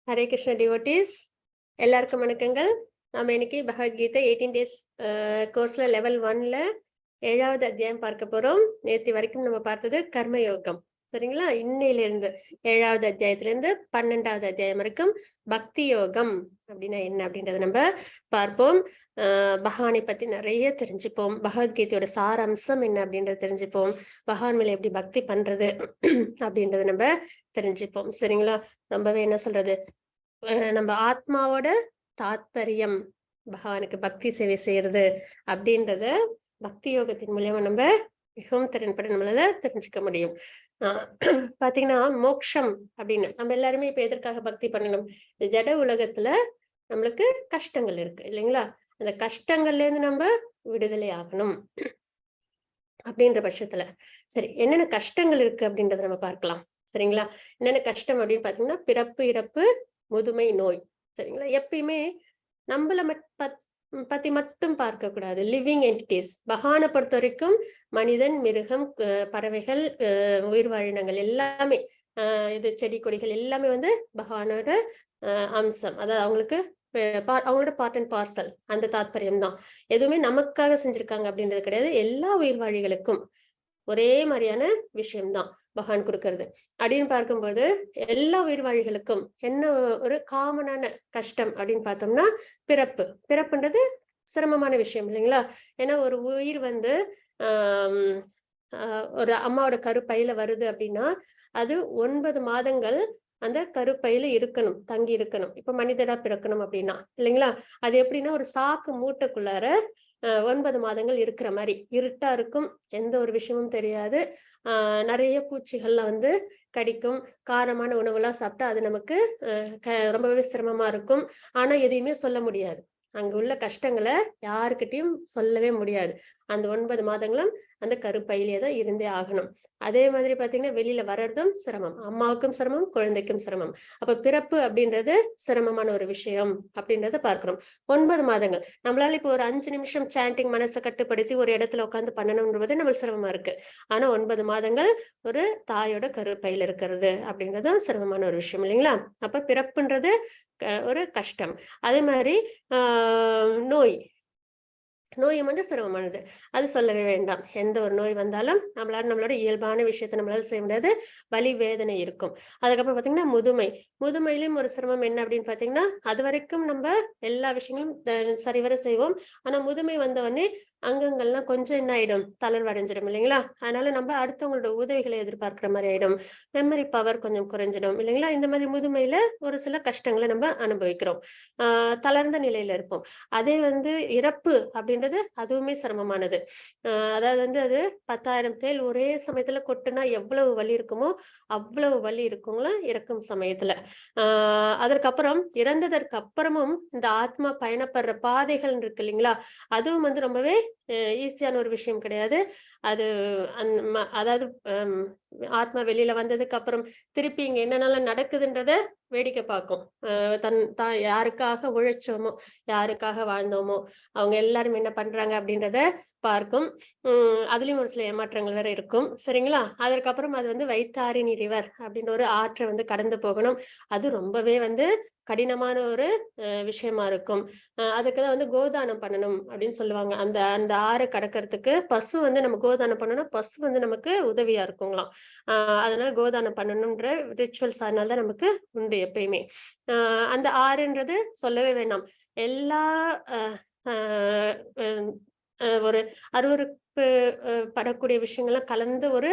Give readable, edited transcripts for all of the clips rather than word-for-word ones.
Hare Krishna devotees, எல்லாருக்கும் வணக்கங்கள். நாம இன்னைக்கு பகவத்கீதை 18 டேஸ் கோர்ஸ்ல லெவல் 1ல 7வது அத்தியாயம் பார்க்க போறோம். நேற்று வரைக்கும் நம்ம பார்த்தது கர்மயோகம், சரிங்களா? இன்னையில இருந்து 7வது அத்தியாயத்துல இருந்து 12வது அத்தியாயம் வரைக்கும் பக்தி யோகம் அப்படின்னா என்ன அப்படின்றத நம்ம பார்ப்போம். பகவானை பத்தி நிறைய தெரிஞ்சுப்போம். பகவத்கீதையோட சாராம்சம் என்ன அப்படின்றத தெரிஞ்சுப்போம். பகவான் மேல எப்படி பக்தி பண்றது அப்படின்றத நம்ம தெரிஞ்சுப்போம், சரிங்களா? ரொம்பவே என்ன சொல்றது, நம்ம ஆத்மாவோட தாத்பரியம் பகவானுக்கு பக்தி சேவை செய்யறது அப்படின்றத பக்தி யோகத்தின் மூலியமா நம்ம மிகவும் திறன்பட நம்மளால தெரிஞ்சுக்க முடியும். பாத்தீங்கன்னா மோட்சம் அப்படின்னு நம்ம எல்லாருமே இப்ப எதற்காக பக்தி பண்ணணும்? ஜட உலகத்துல நம்மளுக்கு கஷ்டங்கள் இருக்கு இல்லைங்களா? அந்த கஷ்டங்கள்ல இருந்து நம்ம விடுதலை ஆகணும் அப்படின்ற பட்சத்துல சரி என்னென்ன கஷ்டங்கள் இருக்கு அப்படின்றத நம்ம பார்க்கலாம், சரிங்களா? என்னென்ன கஷ்டம் அப்படின்னு பாத்தீங்கன்னா பிறப்பு, இறப்பு, முதுமை, நோய், சரிங்களா? எப்பயுமே நம்மள பத்தி மட்டும் பார்க்க கூடாது. லிவிங் என்டிட்டிஸ் பகவானை பொறுத்த வரைக்கும் மனிதன், மிருகம், பறவைகள், உயிர் வாழினங்கள் எல்லாமே, இது செடி கொடிகள் எல்லாமே வந்து பகவானோட அம்சம். அதாவது அவங்களுக்கு அவங்களோட பார்ட் அண்ட் பார்சல், அந்த தாத்பரியம் தான். எதுவுமே நமக்காக செஞ்சிருக்காங்க அப்படின்றது கிடையாது. எல்லா உயிர்வாழிகளுக்கும் ஒரே மாதிரியான விஷயம்தான் பகவான் கொடுக்கறது அப்படின்னு பார்க்கும்போது எல்லா உயிர்வாழிகளுக்கும் என்ன ஒரு காமனான கஷ்டம் அப்படின்னு பார்த்தோம்னா பிறப்பு. பிறப்புன்றது சிரமமான விஷயம் இல்லைங்களா? ஏன்னா ஒரு உயிர் வந்து ஒரு அம்மாவோட கருப்பையில வருது அப்படின்னா அது 9 மாதங்கள் அந்த கருப்பையில இருக்கணும், தங்கி இருக்கணும். இப்ப மனிதரா பிறக்கணும் அப்படின்னா இல்லைங்களா? அது எப்படின்னா ஒரு சாக்கு மூட்டைக்குள்ளார 9 மாதங்கள் இருக்கிற மாதிரி இருட்டா இருக்கும், எந்த ஒரு விஷயமும் தெரியாது. நிறைய பூச்சிகள்லாம் வந்து கடிக்கும், காரமான உணவுலாம் சாப்பிட்டா அது நமக்கு ரொம்பவே சிரமமா இருக்கும். ஆனா எதையுமே சொல்ல முடியாது, அங்க உள்ள கஷ்டங்களை யாருக்கிட்டையும் சொல்லவே முடியாது. அந்த 9 மாதங்களும் அந்த கருப்பையிலே தான் இருந்தே ஆகணும். அதே மாதிரி பாத்தீங்கன்னா வெளியில வர்றதும் சிரமம், அம்மாவுக்கும் சிரமம், குழந்தைக்கும் சிரமம். அப்ப பிறப்பு அப்படின்றது சிரமமான ஒரு விஷயம் அப்படின்றத பார்க்கிறோம். 9 மாதங்கள் நம்மளால இப்போ ஒரு 5 நிமிஷம் சாண்டிங் மனசை கட்டுப்படுத்தி ஒரு இடத்துல உட்காந்து பண்ணணும்ன்றது நம்மளுக்கு சிரமமா இருக்கு. ஆனா 9 மாதங்கள் ஒரு தாயோட கருப்பையில இருக்கிறது அப்படின்றது சிரமமான ஒரு விஷயம் இல்லைங்களா? அப்ப பிறப்புன்றது ஒரு கஷ்டம். அதே மாதிரி நோய், நோயும் வந்து சிரமமானது, அது சொல்லவே வேண்டாம். எந்த ஒரு நோய் வந்தாலும் நம்மளோட இயல்பான விஷயத்த நம்மளால செய்ய முடியாது, வலி வேதனை இருக்கும். அதுக்கப்புறம் பாத்தீங்கன்னா முதுமை. முதுமையிலும் ஒரு சிரமம் என்ன அப்படின்னு பாத்தீங்கன்னா அது வரைக்கும் நம்ம எல்லா விஷயங்களும் சரிவர செய்வோம். ஆனா முதுமை வந்தவொடனே அங்கங்கள்லாம் கொஞ்சம் என்ன ஆயிடும், தளர்வடைஞ்சிடும் இல்லைங்களா? அதனால நம்ம அடுத்தவங்களோட உதவிகளை எதிர்பார்க்கிற மாதிரி ஆயிடும். மெமரி பவர் கொஞ்சம் குறைஞ்சிடும் இல்லைங்களா? இந்த மாதிரி முதுமையில ஒரு சில கஷ்டங்களை நம்ம அனுபவிக்கிறோம், தளர்ந்த நிலையில இருப்போம். அதே வந்து இறப்பு அப்படின்றது அதுவுமே சிரமமானது. அதாவது வந்து அது 10,000 தேள் ஒரே சமயத்துல கொட்டுனா எவ்வளவு வலி இருக்குமோ அவ்வளவு வலி இருக்குங்களா இறக்கும் சமயத்துல. அதற்கப்புறம் இறந்ததற்கு அப்புறமும் இந்த ஆத்மா பயணப்படுற பாதைகள் இருக்கு இல்லைங்களா? அதுவும் வந்து ரொம்பவே ஈஸியான ஒரு விஷயம் கிடையாது. அது அதாவது ஆத்மா வெளியில வந்ததுக்கு அப்புறம் திருப்பி இங்க என்னென்னலாம் நடக்குதுன்றத வேடிக்கை பார்க்கும். யாருக்காக உழைச்சோமோ, யாருக்காக வாழ்ந்தோமோ அவங்க எல்லாரும் என்ன பண்றாங்க அப்படின்றத பார்க்கும். அதுலயும் ஒரு சில ஏமாற்றங்கள் வேற இருக்கும், சரிங்களா? அதற்கப்புறம் அது வந்து வைத்தாரிணி ரிவர் அப்படின்ற ஒரு ஆற்றை வந்து கடந்து போகணும். அது ரொம்பவே வந்து கடினமான ஒரு விஷயமா இருக்கும். அதுக்குதான் வந்து கோதானம் பண்ணணும் அப்படின்னு சொல்லுவாங்க. அந்த அந்த ஆறை கடக்கிறதுக்கு பசு வந்து நம்ம கோதானம் பண்ணணும், பசு வந்து நமக்கு உதவியா இருக்குங்களாம். அதனால கோதானம் பண்ணணும்ன்ற ரிச்சுவல்ஸ் அதனாலதான் நமக்கு உண்டு எப்பயுமே. அந்த ஆறுன்றது சொல்லவே வேண்டாம். எல்லா ஒரு அருவருப்பு படக்கூடிய விஷயங்கள்லாம் கலந்து ஒரு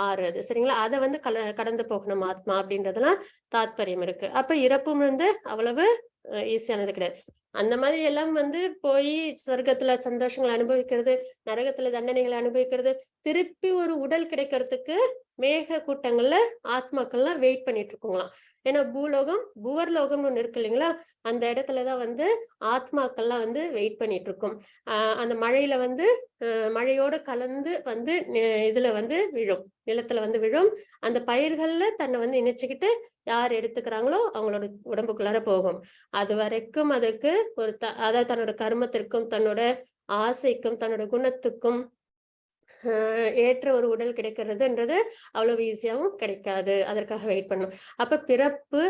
ஆறு அது, சரிங்களா? அதை வந்து கடந்து போகணும் ஆத்மா அப்படின்றதெல்லாம் தாத்பரியம் இருக்கு. அப்ப இறப்பும் வந்து அவ்வளவு ஈஸியானது கிடையாது. அந்த மாதிரி எல்லாம் வந்து போய் சொர்க்கத்துல சந்தோஷங்களை அனுபவிக்கிறது, நரகத்துல தண்டனைகளை அனுபவிக்கிறது, திருப்பி ஒரு உடல் கிடைக்கிறதுக்கு மேக கூட்டங்கள்ல ஆத்மாக்கள்லாம் வெயிட் பண்ணிட்டு இருக்குங்களாம். ஏன்னா பூலோகம், புவர்லோகம்னு ஒண்ணு இருக்கு இல்லைங்களா? அந்த இடத்துலதான் வந்து ஆத்மாக்கள்லாம் வந்து வெயிட் பண்ணிட்டு இருக்கும். அந்த மழையில வந்து மழையோட கலந்து வந்து இதுல வந்து விழும், நிலத்துல வந்து விழும். அந்த பயிர்கள்ல தன்னை வந்து இணைச்சுக்கிட்டு யார் எடுத்துக்கிறாங்களோ அவங்களோட உடம்புக்குள்ளார போகும். அது வரைக்கும் அதற்கு ஒரு அதாவது தன்னோட கர்மத்திற்கும் தன்னோட ஆசைக்கும் தன்னோட குணத்துக்கும் ஏற்ற ஒரு உடல் கிடைக்கிறதுன்றது அவ்வளவு ஈஸியாவும் கிடைக்காது. அதற்காக வெயிட் பண்ணும். அப்ப பிறப்பு,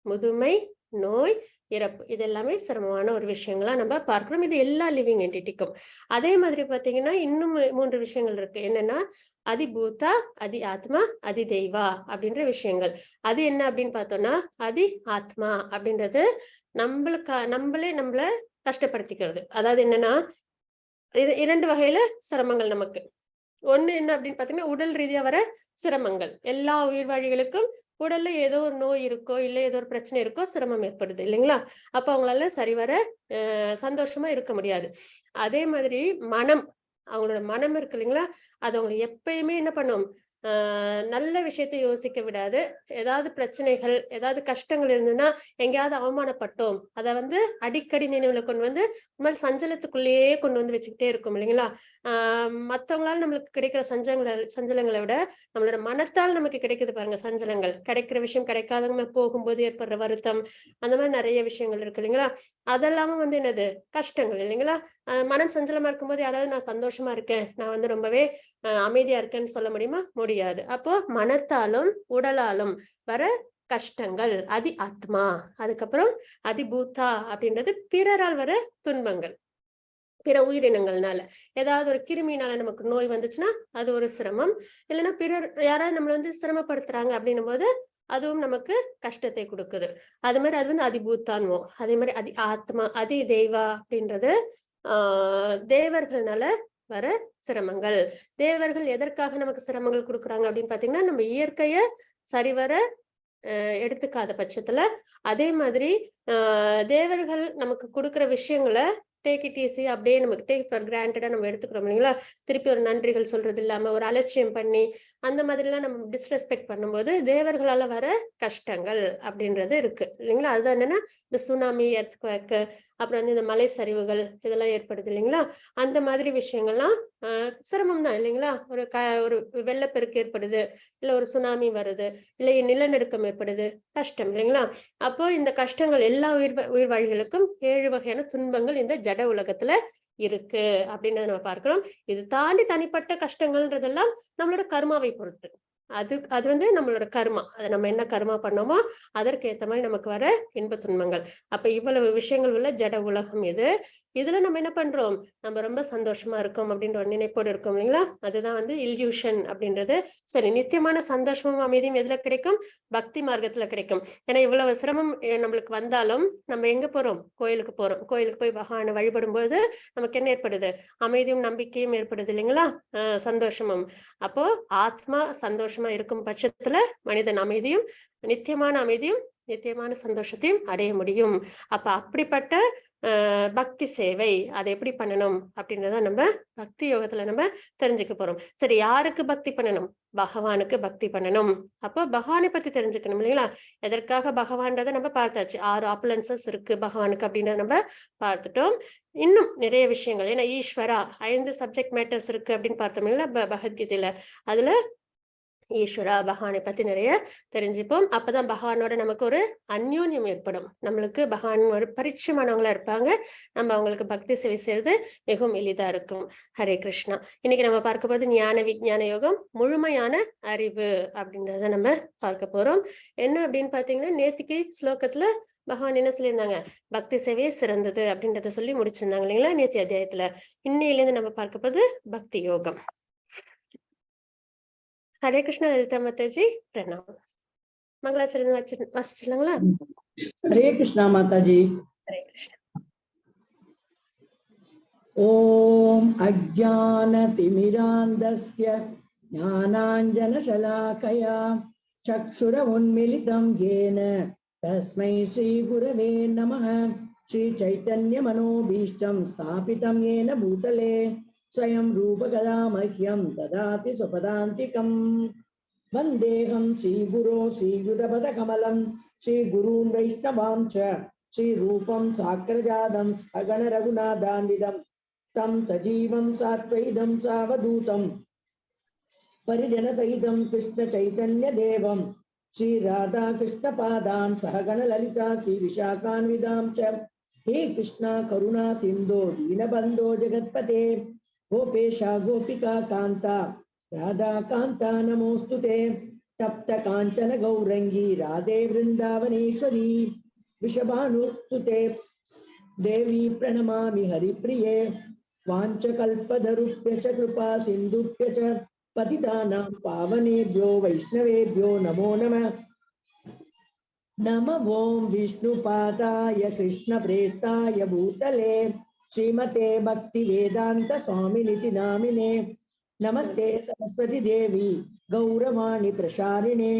முதுமை, நோய், இறப்பு. இது எல்லாமே சிரமமான ஒரு விஷயங்களா நம்ம பார்க்கிறோம். இது எல்லா லிவிங் என்டிட்டிக்கும். அதே மாதிரி பாத்தீங்கன்னா இன்னும் 3 விஷயங்கள் இருக்கு. என்னன்னா அதிபூதா, அதி ஆத்மா, அதி தெய்வா அப்படின்ற விஷயங்கள். அது என்ன அப்படின்னு பார்த்தோம்னா அதி ஆத்மா அப்படின்றது நம்மளே நம்மள கஷ்டப்படுத்திக்கிறது. அதாவது என்னன்னா 2 வகையில சிரமங்கள் நமக்கு. ஒண்ணு என்ன அப்படின்னு பாத்தீங்கன்னா உடல் ரீதியா வர சிரமங்கள். எல்லா உயிர்வாழிகளுக்கும் உடல்ல ஏதோ ஒரு நோய் இருக்கோ, இல்ல ஏதோ ஒரு பிரச்சனை இருக்கோ, சிரமம் ஏற்படுது இல்லைங்களா? அப்ப அவங்களால சரிவர சந்தோஷமா இருக்க முடியாது. அதே மாதிரி மனம், அவங்களோட மனம் இருக்கு இல்லைங்களா? அது அவங்களை எப்பயுமே என்ன பண்ணும்? நல்ல விஷயத்தை யோசிக்க விடாது. ஏதாவது பிரச்சனைகள், ஏதாவது கஷ்டங்கள் இருந்ததுன்னா, எங்கேயாவது அவமானப்பட்டோம். அத வந்து அடிக்கடி நினைவுல கொண்டு வந்து, சஞ்சலத்துக்குள்ளேயே கொண்டு வந்து வச்சுக்கிட்டே இருக்கும் இல்லைங்களா? மத்தவங்களால நம்மளுக்கு கிடைக்கிற சஞ்சலங்களை விட நம்மளோட மனத்தால் நமக்கு கிடைக்குது பாருங்க சஞ்சலங்கள். கிடைக்கிற விஷயம் கிடைக்காதவங்க போகும்போது ஏற்படுற வருத்தம், அந்த மாதிரி நிறைய விஷயங்கள் இருக்கு இல்லைங்களா? அதெல்லாமும் வந்து என்னது கஷ்டங்கள் இல்லைங்களா? மனம் சஞ்சலமா இருக்கும்போது யாராவது நான் சந்தோஷமா இருக்கேன், நான் வந்து ரொம்பவே அமைதியா இருக்கேன்னு சொல்ல முடியுமா? முடியாது. அப்போ மனத்தாலும் உடலாலும் வர கஷ்டங்கள் அதி ஆத்மா. அதுக்கப்புறம் அதிபூதா அப்படின்றது பிறரால் வர துன்பங்கள். பிற உயிரினங்கள்னால ஏதாவது ஒரு கிருமினால நமக்கு நோய் வந்துச்சுன்னா அது ஒரு சிரமம். இல்லைன்னா பிறர் யாராவது நம்மள வந்து சிரமப்படுத்துறாங்க அப்படின்னும் போது அதுவும் நமக்கு கஷ்டத்தை கொடுக்குது. அது மாதிரி அது வந்து அதிபூத்தான்வோம். அதே மாதிரி அதி ஆத்மா, அதி தெய்வா அப்படின்றது தேவர்கள்னால வர சிரமங்கள். தேவர்கள் எதற்காக நமக்கு சிரமங்கள் கொடுக்குறாங்க அப்படின்னு பாத்தீங்கன்னா நம்ம இயற்கைய சரிவர எடுத்துக்காத பட்சத்துல, அதே மாதிரி தேவர்கள் நமக்கு கொடுக்குற விஷயங்களை டேக் இட் ஈஸி அப்படியே நமக்கு டேக் ஃபார் கிராண்டடா நம்ம எடுத்துக்கிறோம் இல்லைங்களா? திருப்பி ஒரு நன்றிகள் சொல்றது இல்லாம ஒரு அலட்சியம் பண்ணி அந்த மாதிரி எல்லாம் நம்ம டிஸ்ரெஸ்பெக்ட் பண்ணும்போது தேவர்களால வர கஷ்டங்கள் அப்படின்றது இருக்கு இல்லைங்களா? அதுதான் என்னன்னா இந்த சுனாமி, எர்த்குவேக், அப்புறம் வந்து இந்த மலை சரிவுகள் இதெல்லாம் ஏற்படுது இல்லைங்களா? அந்த மாதிரி விஷயங்கள்லாம் சிரமம் தான் இல்லைங்களா? ஒரு வெள்ளப்பெருக்கு ஏற்படுது, இல்ல ஒரு சுனாமி வருது, இல்லை நிலநடுக்கம் ஏற்படுது, கஷ்டம் இல்லைங்களா? அப்போ இந்த கஷ்டங்கள் எல்லா உயிர்வாழிகளுக்கும் 7 வகையான துன்பங்கள் இந்த ஜட உலகத்துல இருக்கு அப்படின்றத நம்ம பார்க்கிறோம். இது தாண்டி தனிப்பட்ட கஷ்டங்கள்ன்றதெல்லாம் நம்மளோட கர்மாவை பொறுத்து. அது வந்து நம்மளோட கர்மா. அதை நம்ம என்ன கர்மா பண்ணோமோ அதற்கு ஏத்த மாதிரி நமக்கு வர இன்ப துன்பங்கள். அப்ப இவ்வளவு விஷயங்கள் உள்ள ஜட உலகம் இது. இதுல நம்ம என்ன பண்றோம்? நம்ம ரொம்ப சந்தோஷமா இருக்கோம் அப்படின்ற ஒரு நினைப்போடு இருக்கோம் இல்லைங்களா? அதுதான் வந்து இல்யூஷன் அப்படின்றது. சரி, நித்தியமான சந்தோஷமும் அமைதியும் எதுல கிடைக்கும்? பக்தி மார்க்கத்துல கிடைக்கும். ஏன்னா இவ்வளவு சிரமம் நம்மளுக்கு வந்தாலும் நம்ம எங்க போறோம்? கோயிலுக்கு போறோம். கோயிலுக்கு போய் பகவானை வழிபடும் பொழுது நமக்கு என்ன ஏற்படுது? அமைதியும் நம்பிக்கையும் ஏற்படுது இல்லைங்களா? சந்தோஷமும். அப்போ ஆத்மா சந்தோஷமா இருக்கும் பட்சத்துல மனிதன் அமைதியும், நித்தியமான அமைதியும், நித்தியமான சந்தோஷத்தையும் அடைய முடியும். அப்ப அப்படிப்பட்ட பக்தி சேவை அதை எப்படி பண்ணணும் அப்படின்றத நம்ம பக்தி யோகத்துல நம்ம தெரிஞ்சுக்க போறோம். சரி, யாருக்கு பக்தி பண்ணணும்? பகவானுக்கு பக்தி பண்ணணும். அப்போ பகவானை பத்தி தெரிஞ்சுக்கணும் இல்லைங்களா? எதற்காக பகவான்றதை நம்ம பார்த்தாச்சு. 6 ஆப்புலன்சஸ் இருக்கு பகவானுக்கு அப்படின்றத நம்ம பார்த்துட்டோம். இன்னும் நிறைய விஷயங்கள், ஏன்னா ஈஸ்வரா 5 சப்ஜெக்ட் மேட்டர்ஸ் இருக்கு அப்படின்னு பார்த்தோம் இல்ல பகவத்கீதையில. அதுல ஈஸ்வரா பகவானை பத்தி நிறைய தெரிஞ்சுப்போம். அப்பதான் பகவானோட நமக்கு ஒரு அந்யோன்யம் ஏற்படும். நம்மளுக்கு பகவான் ஒரு பரிச்சயமானவங்களா இருப்பாங்க. நம்ம அவங்களுக்கு பக்தி சேவை செய்யறது மிகவும் எளிதா இருக்கும். ஹரே கிருஷ்ணா. இன்னைக்கு நம்ம பார்க்க போறது ஞான விஞ்ஞான யோகம், முழுமையான அறிவு அப்படின்றத நம்ம பார்க்க போறோம். என்ன அப்படின்னு பாத்தீங்கன்னா நேத்திக்கு ஸ்லோகத்துல பகவான் என்ன சொல்லியிருந்தாங்க? பக்தி சேவையே சிறந்தது அப்படின்றத சொல்லி முடிச்சிருந்தாங்க இல்லைங்களா நேத்தி அத்தியாயத்துல. இன்னையிலேருந்து நம்ம பார்க்க போறது பக்தி யோகம். हरे कृष्ण ललिता माता जी, प्रणाम। मंगलाचरण वाचिलांगला? हरे कृष्णा माता जी। हरे कृष्ण। ओम अज्ञानतिमिरान्धस्य ज्ञानाञ्जनशलाकया चक्षुरुन्मीलितं येन तस्मै श्रीगुरवे नमः। श्रीचैतन्यमनोभीष्टं स्थापितं येन भूतले स्वयं रूपकदा मह्यं ददाति स्वपदान्तिकम्। वन्देऽहं श्रीगुरो श्रीयुतपदकमलं श्रीगुरून् वैष्णवां च श्रीरूपं साग्रजातं सगण रघुनाथान्वितं तं सजीवं सात्वैदं सावधूतं परिजनसहितं कृष्णचैतन्यदेवं श्रीराधाकृष्णपादान् सहगण ललिता श्रीविशाखान्वितां च। हे कृष्णा करुणा सिन्धो दीनबन्धो जगत्पते गोपेशा गोपिका कान्ता राधा कान्ता नमोस्तुते। तप्त कांचन गौरंगी राधे वृंदावनेश्वरी विषभानुसुते देवी प्रणमामि हरिप्रिये वाञ्छकल्पतरुभ्य च कृपा सिन्धुभ्य च पतितानां पावनेभ्यो वैष्णवेभ्यो नमो नमः। नमः ओं विष्णुपादाय कृष्णप्रेष्ठाय भूतले श्रीमते भक्तिवेदान्त स्वामिनिति नामिने। नमस्ते सरस्वती देवी गौरवाणी प्रसारिणे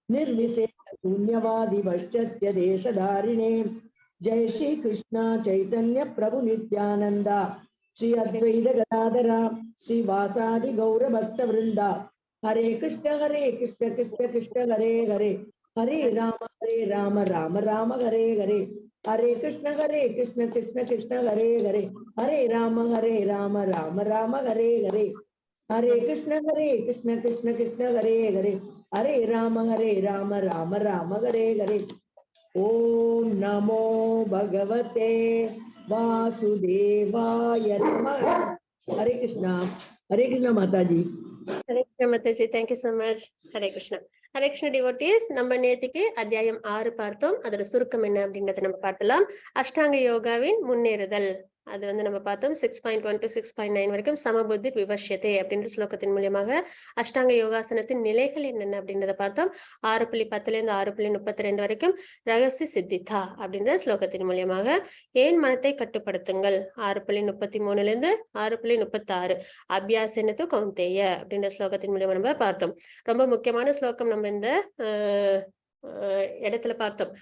निर्विशेष शून्यवादी पश्चात्य देशधारिणे। जय श्री कृष्ण चैतन्य प्रभु नित्यानंद श्री अद्वैत गदाधर श्रीवासादि गौर भक्त वृंदा। हरे कृष्ण कृष्ण कृष्ण हरे हरे हरे राम राम राम हरे हरे। हरे कृष्ण कृष्ण कृष्ण हरे हरे हरे राम राम राम हरे हरे। हरे कृष्ण कृष्ण कृष्ण हरे हरे हरे राम राम हरे हरे। ओम नमो भगवते वासुदेवाय नमः। हरे कृष्णा माता जी। ஹரே கிருஷ்ண மாதாஜி, thank you so much. Hare Krishna. Hare Krishna devotees, நம்ம நேத்திக்கு அத்தியாயம் 6 பார்த்தோம். அதோட சுருக்கம் என்ன அப்படின்றத நம்ம பார்க்கலாம். அஷ்டாங்க யோகாவின் முன்னேறுதல், அது நம்ம பார்த்தோம். 6.1 to 6.9 வரைக்கும் சமபுத்தி விவஷ்யத்தை அப்படின்ற ஸ்லோகத்தின் மூலியமாக அஷ்டாங்க யோகாசனத்தின் நிலைகள் என்னென்ன அப்படின்றத பார்த்தோம். 6.10 இருந்து 6.32 வரைக்கும் ரகசிய சித்திதா அப்படின்ற ஸ்லோகத்தின் மூலியமாக ஏன் மனத்தை கட்டுப்படுத்துங்கள் 6.33 இருந்து 6.36 அபியாசனத்து கௌந்தேய அப்படின்ற ஸ்லோகத்தின் மூலியமா நம்ம பார்த்தோம். ரொம்ப முக்கியமான ஸ்லோகம் நம்ம இந்த இடத்துல பார்த்தோம்.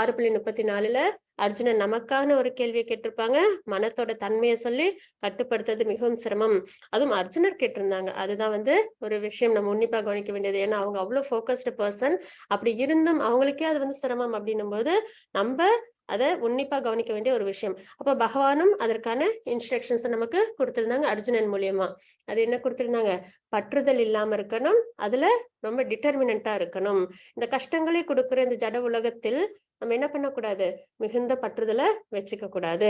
6.34 அர்ஜுனன் நமக்கான ஒரு கேள்வியை கேட்டிருப்பாங்க. மனத்தோட தன்மையை சொல்லி கட்டுப்படுத்துறது மிகவும் சிரமம், அதுவும் அர்ஜுனர் கேட்டிருந்தாங்க. அதுதான் ஒரு விஷயம் நம்ம உன்னிப்பா கவனிக்க வேண்டியது. ஏன்னா அவங்க அவ்வளவு ஃபோக்கஸ்டு பர்சன். அப்படி இருந்தும் அவங்களுக்கே அது சிரமம் அப்படின்னும் போது நம்ம அதை உன்னிப்பா கவனிக்க வேண்டிய ஒரு விஷயம். அப்ப பகவானும் அதற்கான இன்ஸ்ட்ரக்ஷன்ஸ் நமக்கு கொடுத்திருந்தாங்க அர்ஜுனன் மூலியமா. அது என்ன கொடுத்திருந்தாங்க? பற்றுதல் இல்லாம இருக்கணும், அதுல ரொம்ப டிட்டர்மினண்டா இருக்கணும். இந்த கஷ்டங்களை கொடுக்கிற இந்த ஜட உலகத்தில் நம்ம என்ன பண்ணக்கூடாது? மிகுந்த பற்றுதலை வச்சுக்க கூடாது.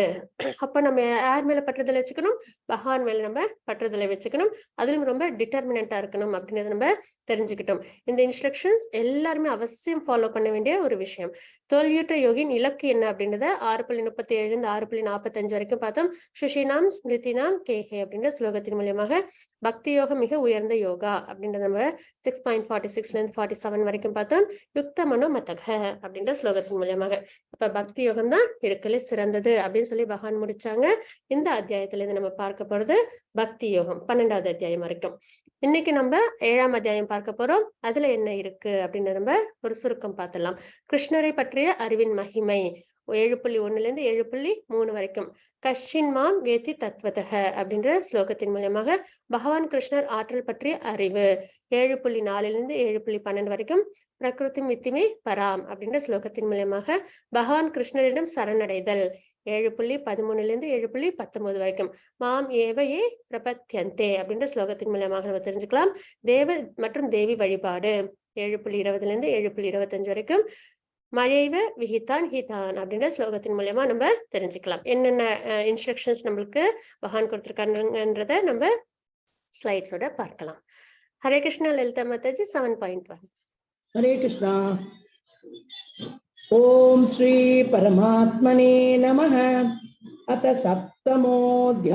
அப்ப நம்ம யார் மேல பற்றுதலை வச்சுக்கணும்? பகவான் மேல நம்ம பற்றுதலை வச்சுக்கணும். அதுலயும் ரொம்ப டிட்டர்மினண்டா இருக்கணும் அப்படின்றத நம்ம தெரிஞ்சுக்கிட்டோம். இந்த இன்ஸ்ட்ரக்ஷன்ஸ் எல்லாருமே அவசியம் ஃபாலோ பண்ண வேண்டிய ஒரு விஷயம். தோல்வியுற்ற யோகின் இலக்கு என்ன அப்படின்றத 6.37 இருந்து 6.45 வரைக்கும் பார்த்தோம். சுஷினாம் ஸ்மிருதினாம் கேஹே அப்படின்ற ஸ்லோகத்தின் மூலியமாக பக்தி யோகம் மிக உயர்ந்த யோகா அப்படின்றத நம்ம 6.46 இருந்து 47 வரைக்கும் பார்த்தோம். யுக்த மனோ மதக அப்படின்ற ஸ்லோகத்தின் மூலியமாக அப்ப பக்தி யோகம் தான் இருக்கலே சிறந்தது அப்படின்னு சொல்லி பகவான் முடிச்சாங்க. இந்த அத்தியாயத்துல இருந்து நம்ம பார்க்க போறது பக்தி யோகம் 12வது அத்தியாயம் வரைக்கும். இன்னைக்கு நம்ம 7ஆம் அத்தியாயம் பார்க்க போறோம். அதுல என்ன இருக்கு அப்படின்னு நம்ம ஒரு சுருக்கம் பார்த்துடலாம். கிருஷ்ணரை பற்றிய அறிவின் மகிமை 7.1 இருந்து 7.3 வரைக்கும். கஷின் மாம் வேதி தத்வதக அப்படின்ற ஸ்லோகத்தின் மூலமாக பகவான் கிருஷ்ணர் ஆற்றல் பற்றிய அறிவு 7.4 இருந்து 7.12 வரைக்கும். பிரகிருதி மித்திமே பராம் அப்படின்ற ஸ்லோகத்தின் மூலமாக பகவான் கிருஷ்ணரிடம் சரணடைதல் 7.13 இருந்து 7.19 வரைக்கும். மாம் ஏவையே பிரபத்யந்தே அப்படின்ற ஸ்லோகத்தின் மூலமாக நம்ம தெரிஞ்சுக்கலாம். தேவ மற்றும் தேவி வழிபாடு 7.20 இருந்து 7.25 வரைக்கும். மழைவ விஹிதான் ஹிதான் அப்படின்ற ஸ்லோகத்தின் மூலமா நம்ம தெரிஞ்சுக்கலாம். என்னென்ன இன்ஸ்ட்ரக்ஷன்ஸ் நம்மளுக்கு பகவான் கொடுத்திருக்காங்கன்றத நம்ம ஸ்லைட்ஸோட பார்க்கலாம். ஹரே கிருஷ்ணா. லலிதா மாதாஜி 7.1. हरे कृष्णा. ओम श्री परमात्मने नमः. अथ सप्तमोऽध्यायः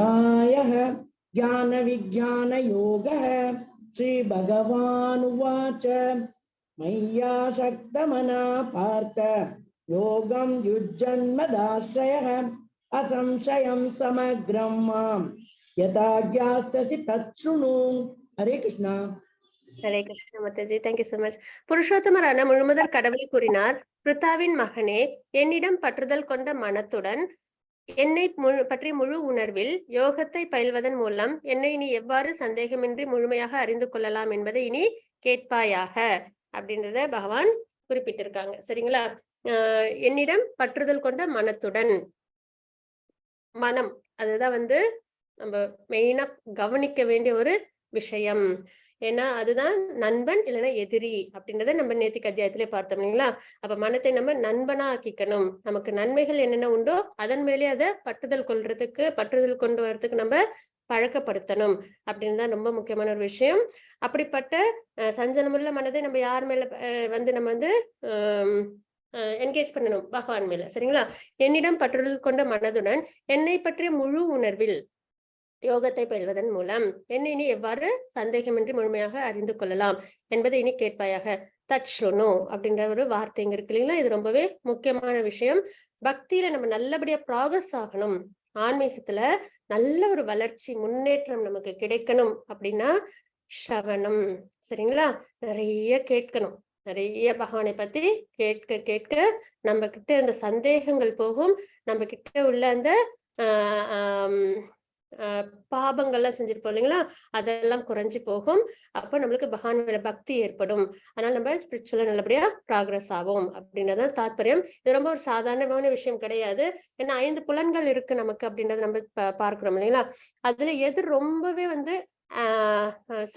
ज्ञान विज्ञान योगः. श्री भगवान् उवाच मय्यासक्तमना पार्थ योगं युज्यन्मदाश्रयः असंशयं समग्रं मां यथा ज्ञास्यसि तत् शृणु. हरे कृष्णा. ஹரே கிருஷ்ண மாதாஜி, தேங்க்யூ சோ மச். புருஷோத்தமரான முழுமுதற் கடவுள் கூறினார், பிருத்தாவின் மகனே, என்னிடம் பற்றுதல் கொண்ட மனத்துடன் என்னை பற்றி முழு உணர்வில் யோகத்தை பயில்வதன் மூலம் என்னை நீ எவ்வாறு சந்தேகமின்றி முழுமையாக அறிந்து கொள்ளலாம் என்பதை இனி கேட்பாயாக அப்படின்றத பகவான் குறிப்பிட்டிருக்காங்க. சரிங்களா? என்னிடம் பற்றுதல் கொண்ட மனத்துடன், மனம் அதுதான் நம்ம மெயினா கவனிக்க வேண்டிய ஒரு விஷயம். ஏன்னா அதுதான் நண்பன் இல்லைன்னா எதிரி அப்படின்றத நம்ம நேத்திக்கு அத்தியாயத்திலே பார்த்தோம் இல்லைங்களா? அப்ப மனத்தை நம்ம நண்பனா ஆக்கிக்கணும். நமக்கு நன்மைகள் என்னென்ன உண்டோ அதன் மேலே அதை பற்றுதல் கொண்டு வர்றதுக்கு நம்ம பழக்கப்படுத்தணும் அப்படின்னு தான் ரொம்ப முக்கியமான ஒரு விஷயம். அப்படிப்பட்ட சஞ்சலமுள்ள மனதை நம்ம யார் மேல நம்ம என்கேஜ் பண்ணணும் பகவான் மேல. சரிங்களா? என்னிடம் பற்றுதல் கொண்ட மனதுடன் என்னை பற்றிய முழு உணர்வில் யோகத்தை பயில்வதன் மூலம் என்னை நீ எவ்வாறு சந்தேகமின்றி முழுமையாக அறிந்து கொள்ளலாம் என்பதை இனி கேட்பாயாக. தட்சுனு அப்படின்ற ஒரு வார்த்தை இங்க இருக்கு இல்லைங்களா? இது ரொம்பவே முக்கியமான விஷயம். பக்தியில நம்ம நல்லபடியா ப்ராக்ரஸ் ஆகணும், ஆன்மீகத்துல நல்ல ஒரு வளர்ச்சி முன்னேற்றம் நமக்கு கிடைக்கணும் அப்படின்னா ஸ்ரவணம். சரிங்களா? நிறைய கேட்கணும், நிறைய பகவானை பத்தி கேட்க கேட்க நம்ம கிட்ட இருந்த சந்தேகங்கள் போகும், நம்ம கிட்ட உள்ள அந்த பாபங்கள்லாம் செஞ்சிருப்போம் இல்லைங்களா, அதெல்லாம் குறைஞ்சு போகும். அப்போ நம்மளுக்கு பகவான் மேல பக்தி ஏற்படும். அதனால நம்ம ஸ்பிரிச்சுவலா நல்லபடியா ப்ராக்ரஸ் ஆகும் அப்படின்றதான் தாத்பரியம். இது ரொம்ப ஒரு சாதாரணமான விஷயம் கிடையாது. ஏன்னா 5 புலன்கள் இருக்கு நமக்கு அப்படின்றத நம்ம பார்க்கிறோம் இல்லைங்களா. அதுல எது ரொம்பவே வந்து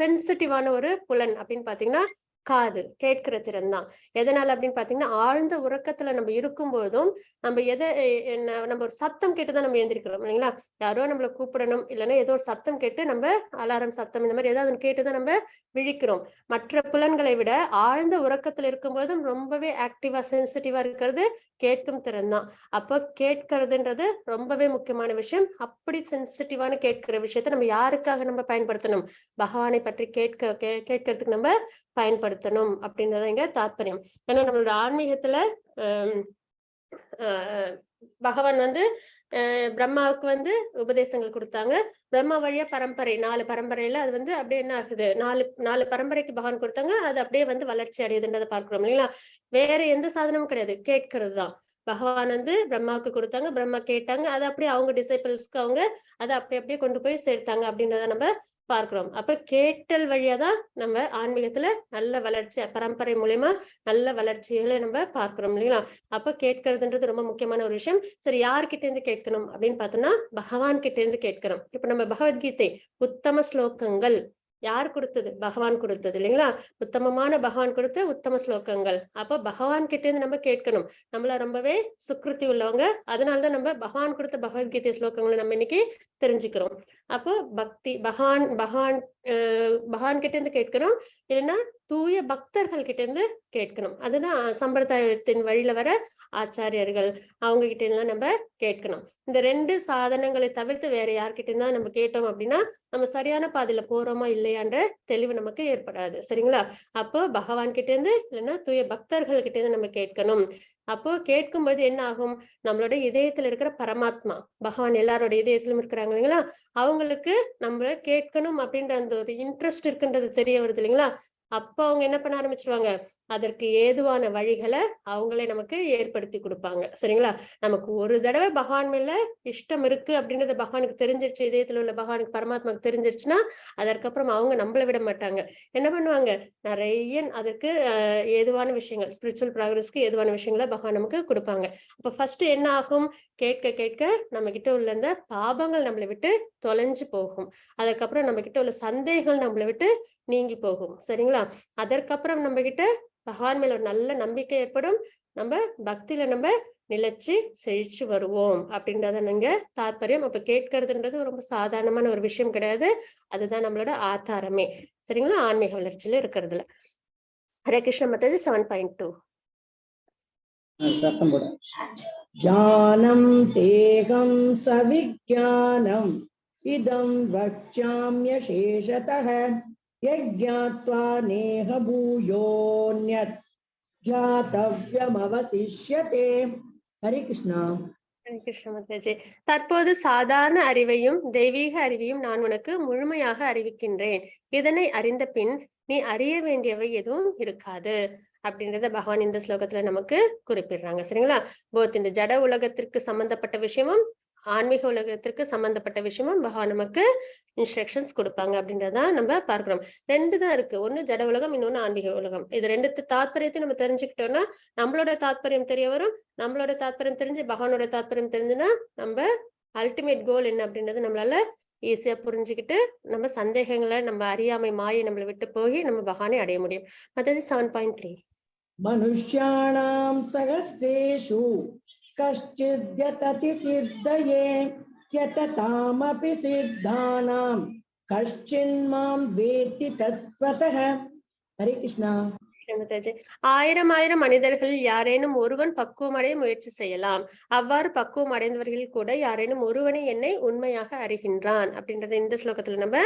சென்சிட்டிவான ஒரு புலன் அப்படின்னு பாத்தீங்கன்னா காது, கேட்கிற திறன் தான். எதனால அப்படின்னு பாத்தீங்கன்னா, ஆழ்ந்த உறக்கத்துல நம்ம இருக்கும்போதும் நம்ம நம்ம ஒரு சத்தம் கேட்டுதான் நம்ம எந்திரிக்கிறோம் இல்லைங்களா. யாரோ நம்மள கூப்பிடணும், இல்லைன்னா ஏதோ ஒரு சத்தம் கேட்டு நம்ம அலாரம் சத்தம் இந்த மாதிரி ஏதாவது கேட்டுதான் நம்ம விழிக்கிறோம். மற்ற புலன்களை விட ஆழ்ந்த உறக்கத்துல இருக்கும்போதும் ரொம்பவே ஆக்டிவா சென்சிட்டிவா இருக்கிறது கேட்கும் திறன் தான். அப்போ கேட்கறதுன்றது ரொம்பவே முக்கியமான விஷயம். அப்படி சென்சிட்டிவான கேட்கிற விஷயத்த நம்ம யாருக்காக நம்ம பயன்படுத்தணும்? பகவானை பற்றி கேட்கறதுக்கு நம்ம பயன்படுத்தணும் அப்படின்றத இங்க தாத்பரியம். ஏன்னா நம்மளோட ஆன்மீகத்துல பகவான் வந்து பிரம்மாவுக்கு வந்து உபதேசங்கள் கொடுத்தாங்க. பிரம்மா வழியா பரம்பரை 4 பரம்பரையில அது வந்து அப்படியே என்ன ஆகுது, 4 பரம்பரைக்கு பகவான் கொடுத்தாங்க. அது அப்படியே வந்து வளர்ச்சி அடையுதுன்றதை பார்க்கிறோம் இல்லைங்களா. வேற எந்த சாதனமும் கிடையாது, கேட்கறது தான். பகவான் வந்து பிரம்மாவுக்கு கொடுத்தாங்க, பிரம்மா கேட்டாங்க, அதை அப்படியே அவங்க டிசைபிள்ஸ்க்கு அவங்க அதை அப்படியே கொண்டு போய் சேர்த்தாங்க அப்படின்றத நம்ம பார்க்கிறோம். அப்ப கேட்டல் வழியாதான் நம்ம ஆன்மீகத்துல நல்ல வளர்ச்சி, பரம்பரை மூலியமா நல்ல வளர்ச்சிகளை நம்ம பார்க்கிறோம் இல்லைங்களா. அப்ப கேட்கறதுன்றது ரொம்ப முக்கியமான ஒரு விஷயம். சரி, யார்கிட்ட இருந்து கேட்கணும் அப்படின்னு பார்த்தோம்னா பகவான் கிட்ட இருந்து கேட்கணும். இப்ப நம்ம பகவத்கீதை உத்தம ஸ்லோகங்கள் யார் கொடுத்தது? பகவான் கொடுத்தது இல்லைங்களா. உத்தமமான பகவான் கொடுத்த உத்தம ஸ்லோகங்கள். அப்போ பகவான் கிட்ட இருந்து நம்ம கேட்கணும். நம்மள ரொம்பவே சுக்கிருத்தி உள்ளவங்க, அதனாலதான் நம்ம பகவான் கொடுத்த பகவத்கீதை ஸ்லோகங்களை நம்ம இன்னைக்கு தெரிஞ்சுக்கிறோம். அப்போ பக்தி பகவான் பகவான் பகவான் கிட்ட இருந்து கேட்கணும், இல்லைன்னா தூய பக்தர்கள் கிட்ட இருந்து கேட்கணும். அதுதான் சம்பிரதாயத்தின் வழியில வர ஆச்சாரியர்கள், அவங்க கிட்ட எல்லாம் நம்ம கேட்கணும். இந்த 2 சாதனங்களை தவிர்த்து வேற யார்கிட்ட இருந்தா நம்ம கேட்டோம் அப்படின்னா நம்ம சரியான பாதையில போறோமா இல்லையான்ற தெளிவு நமக்கு ஏற்படாது. சரிங்களா. அப்போ பகவான் கிட்ட இருந்து இல்லைன்னா தூய பக்தர்கள் கிட்ட இருந்து நம்ம கேட்கணும். அப்போ கேட்கும்போது என்ன ஆகும், நம்மளோட இதயத்துல இருக்கிற பரமாத்மா பகவான் எல்லாரோட இதயத்திலும் இருக்கிறாங்க இல்லைங்களா, அவங்களுக்கு நம்ம கேட்கணும் அப்படின்ற அந்த ஒரு இன்ட்ரெஸ்ட் இருக்குன்றது தெரிய வருது இல்லைங்களா. அப்ப அவங்க என்ன பண்ண ஆரம்பிச்சிருவாங்க, அதற்கு ஏதுவான வழிகளை அவங்களே நமக்கு ஏற்படுத்தி கொடுப்பாங்க. சரிங்களா. நமக்கு ஒரு தடவை பகவான் மேல இஷ்டம் இருக்கு அப்படின்றது பகவானுக்கு தெரிஞ்சிருச்சு, இதயத்துல உள்ள பகவானுக்கு பரமாத்மாவுக்கு தெரிஞ்சிருச்சுன்னா அதற்கப்புறம் அவங்க நம்மள விட மாட்டாங்க. என்ன பண்ணுவாங்க, நிறைய அதற்கு ஏதுவான விஷயங்கள், ஸ்பிரிச்சுவல் ப்ராக்ரஸ்க்கு ஏதுவான விஷயங்களை பகவான் நமக்கு கொடுப்பாங்க. அப்ப ஃபர்ஸ்ட் என்ன ஆகும், கேட்க கேட்க நம்ம கிட்ட உள்ள இந்த பாபங்கள் நம்மளை விட்டு தொலைஞ்சு போகும். அதுக்கப்புறம் நம்ம கிட்ட உள்ள சந்தேகங்கள் நம்மளை விட்டு நீங்கி போகும். சரிங்களா. அதற்கப்புறம் நம்ம கிட்ட பகவான் மேல ஒரு நல்ல நம்பிக்கை ஏற்படும். நம்ம பக்தியில நம்ம நிலைச்சு செழிச்சு வருவோம் அப்படின்றத நீங்க தாத்பரியம். அப்ப கேட்கறதுன்றது ரொம்ப சாதாரணமான ஒரு விஷயம் கிடையாது. அதுதான் நம்மளோட ஆதாரமே. சரிங்களா. ஆன்மீக வளர்ச்சியில இருக்கிறதுல. ஹரே கிருஷ்ண மத்தாஜி 7.2. சத்தம் போட. ஞானம் தேகம் சவிஜானம் இதம் வக்ஷ்யாம்ய சேஷதः யஜ்ஞாத்வா நேஹ பூயோன்யத் ஞாதவ்யமவசிஷ்யதே. ஹரே கிருஷ்ணா. ஹரே கிருஷ்ண மத்தாஜி. தற்போது சாதாரண அறிவையும் தெய்வீக அறிவையும் நான் உனக்கு முழுமையாக அறிவிக்கின்றேன். இதனை அறிந்த பின் நீ அறிய வேண்டியவை எதுவும் இருக்காது அப்படின்றத பகவான் இந்த ஸ்லோகத்துல நமக்கு குறிப்பிடுறாங்க. சரிங்களா. போத் இந்த ஜட உலகத்திற்கு சம்பந்தப்பட்ட விஷயமும் ஆன்மீக உலகத்திற்கு சம்பந்தப்பட்ட விஷயமும் பகவான் நமக்கு இன்ஸ்ட்ரக்ஷன்ஸ் கொடுப்பாங்க அப்படின்றதான் நம்ம பார்க்கிறோம். 2 தான் இருக்கு, ஒண்ணு ஜட உலகம், இன்னொன்னு ஆன்மீக உலகம். இது 2 தாத்பரியத்தையும் நம்ம தெரிஞ்சுக்கிட்டோம்னா நம்மளோட தாத்பரியம் தெரிய வரும். நம்மளோட தாத்பரியம் தெரிஞ்சு பகவானோட தாத்பரியம் தெரிஞ்சுன்னா நம்ம அல்டிமேட் கோல் என்ன அப்படின்றது நம்மளால ஈஸியா புரிஞ்சுக்கிட்டு நம்ம சந்தேகங்களை, நம்ம அறியாமை மாயை நம்மளை விட்டு போய் நம்ம பகவானை அடைய முடியும். மத்தது 7.3. மனுஷ்யாணாம் சகஸ்ரேஷு கஷ்சித்யததி சித்தயே யததாமபி சித்தானாம் கஷ்சின் மாம் வேத்தி தத்வதः. ஹரே கிருஷ்ணா. மாதாஜி. 1000 மனிதர்களில் யாரேனும் ஒருவன் பக்குவமடைய முயற்சி செய்யலாம். அவ்வாறு பக்குவம் அடைந்தவர்கள் கூட யாரேனும் ஒருவனை என்னை உண்மையாக அறிகின்றான் அப்படின்றத இந்த ஸ்லோகத்துல நம்ம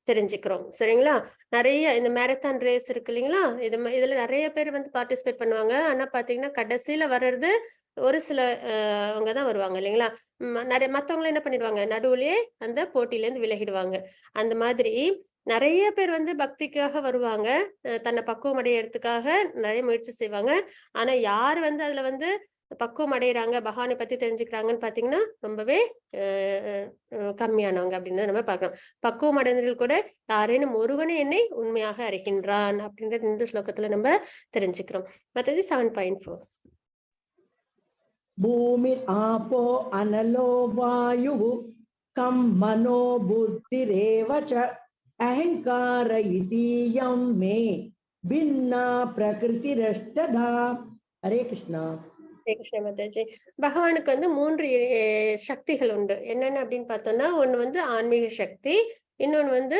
தெரிஞ்சுக்கிறோம். சரிங்களா? நிறைய இந்த மேரத்தான் ரேஸ் இருக்கு இல்லைங்களா? இதுல நிறைய பேர் வந்து பார்ட்டிசிபேட் பண்ணுவாங்க. ஆனா பாத்தீங்கன்னா கடைசியில வர்றது ஒரு சில அவங்க தான் வருவாங்க இல்லைங்களா? நிறைய மத்தவங்க என்ன பண்ணிடுவாங்க, நடுவுலயே அந்த போட்டியில இருந்து விலகிடுவாங்க. அந்த மாதிரி நிறைய பேர் வந்து பக்திக்காக வருவாங்க. தன்னை பக்குவம் அடையறதுக்காக நிறைய முயற்சி செய்வாங்க. ஆனா யார் வந்து அதுல வந்து பக்குவம் அடையறாங்க, பகவானை பத்தி தெரிஞ்சுக்கிறாங்கன்னு பாத்தீங்கன்னா ரொம்பவே கம்மியானவங்க அப்படின்னு நம்ம பார்க்கணும். பக்குவம் அடைந்தவர்கள் கூட யாரேனும் ஒருவனை என்னை உண்மையாக அறிகின்றான் அப்படின்றது இந்த ஸ்லோகத்துல நம்ம தெரிஞ்சுக்கிறோம். மத்தது 7.4. பூமி ஆபோ அனலோ வாயு கம் மனோ புத்திரேவச அஹங்கார இதீயம் மே பின்னா பிரகிருதிரஷ்டதா. ஹரே கிருஷ்ணா. ஹரே கிருஷ்ண மாதாஜி. பகவானுக்கு வந்து 3 சக்திகள் உண்டு. என்னென்ன அப்படின்னு பார்த்தோம்னா, ஒண்ணு வந்து ஆன்மீக சக்தி, இன்னொன்னு வந்து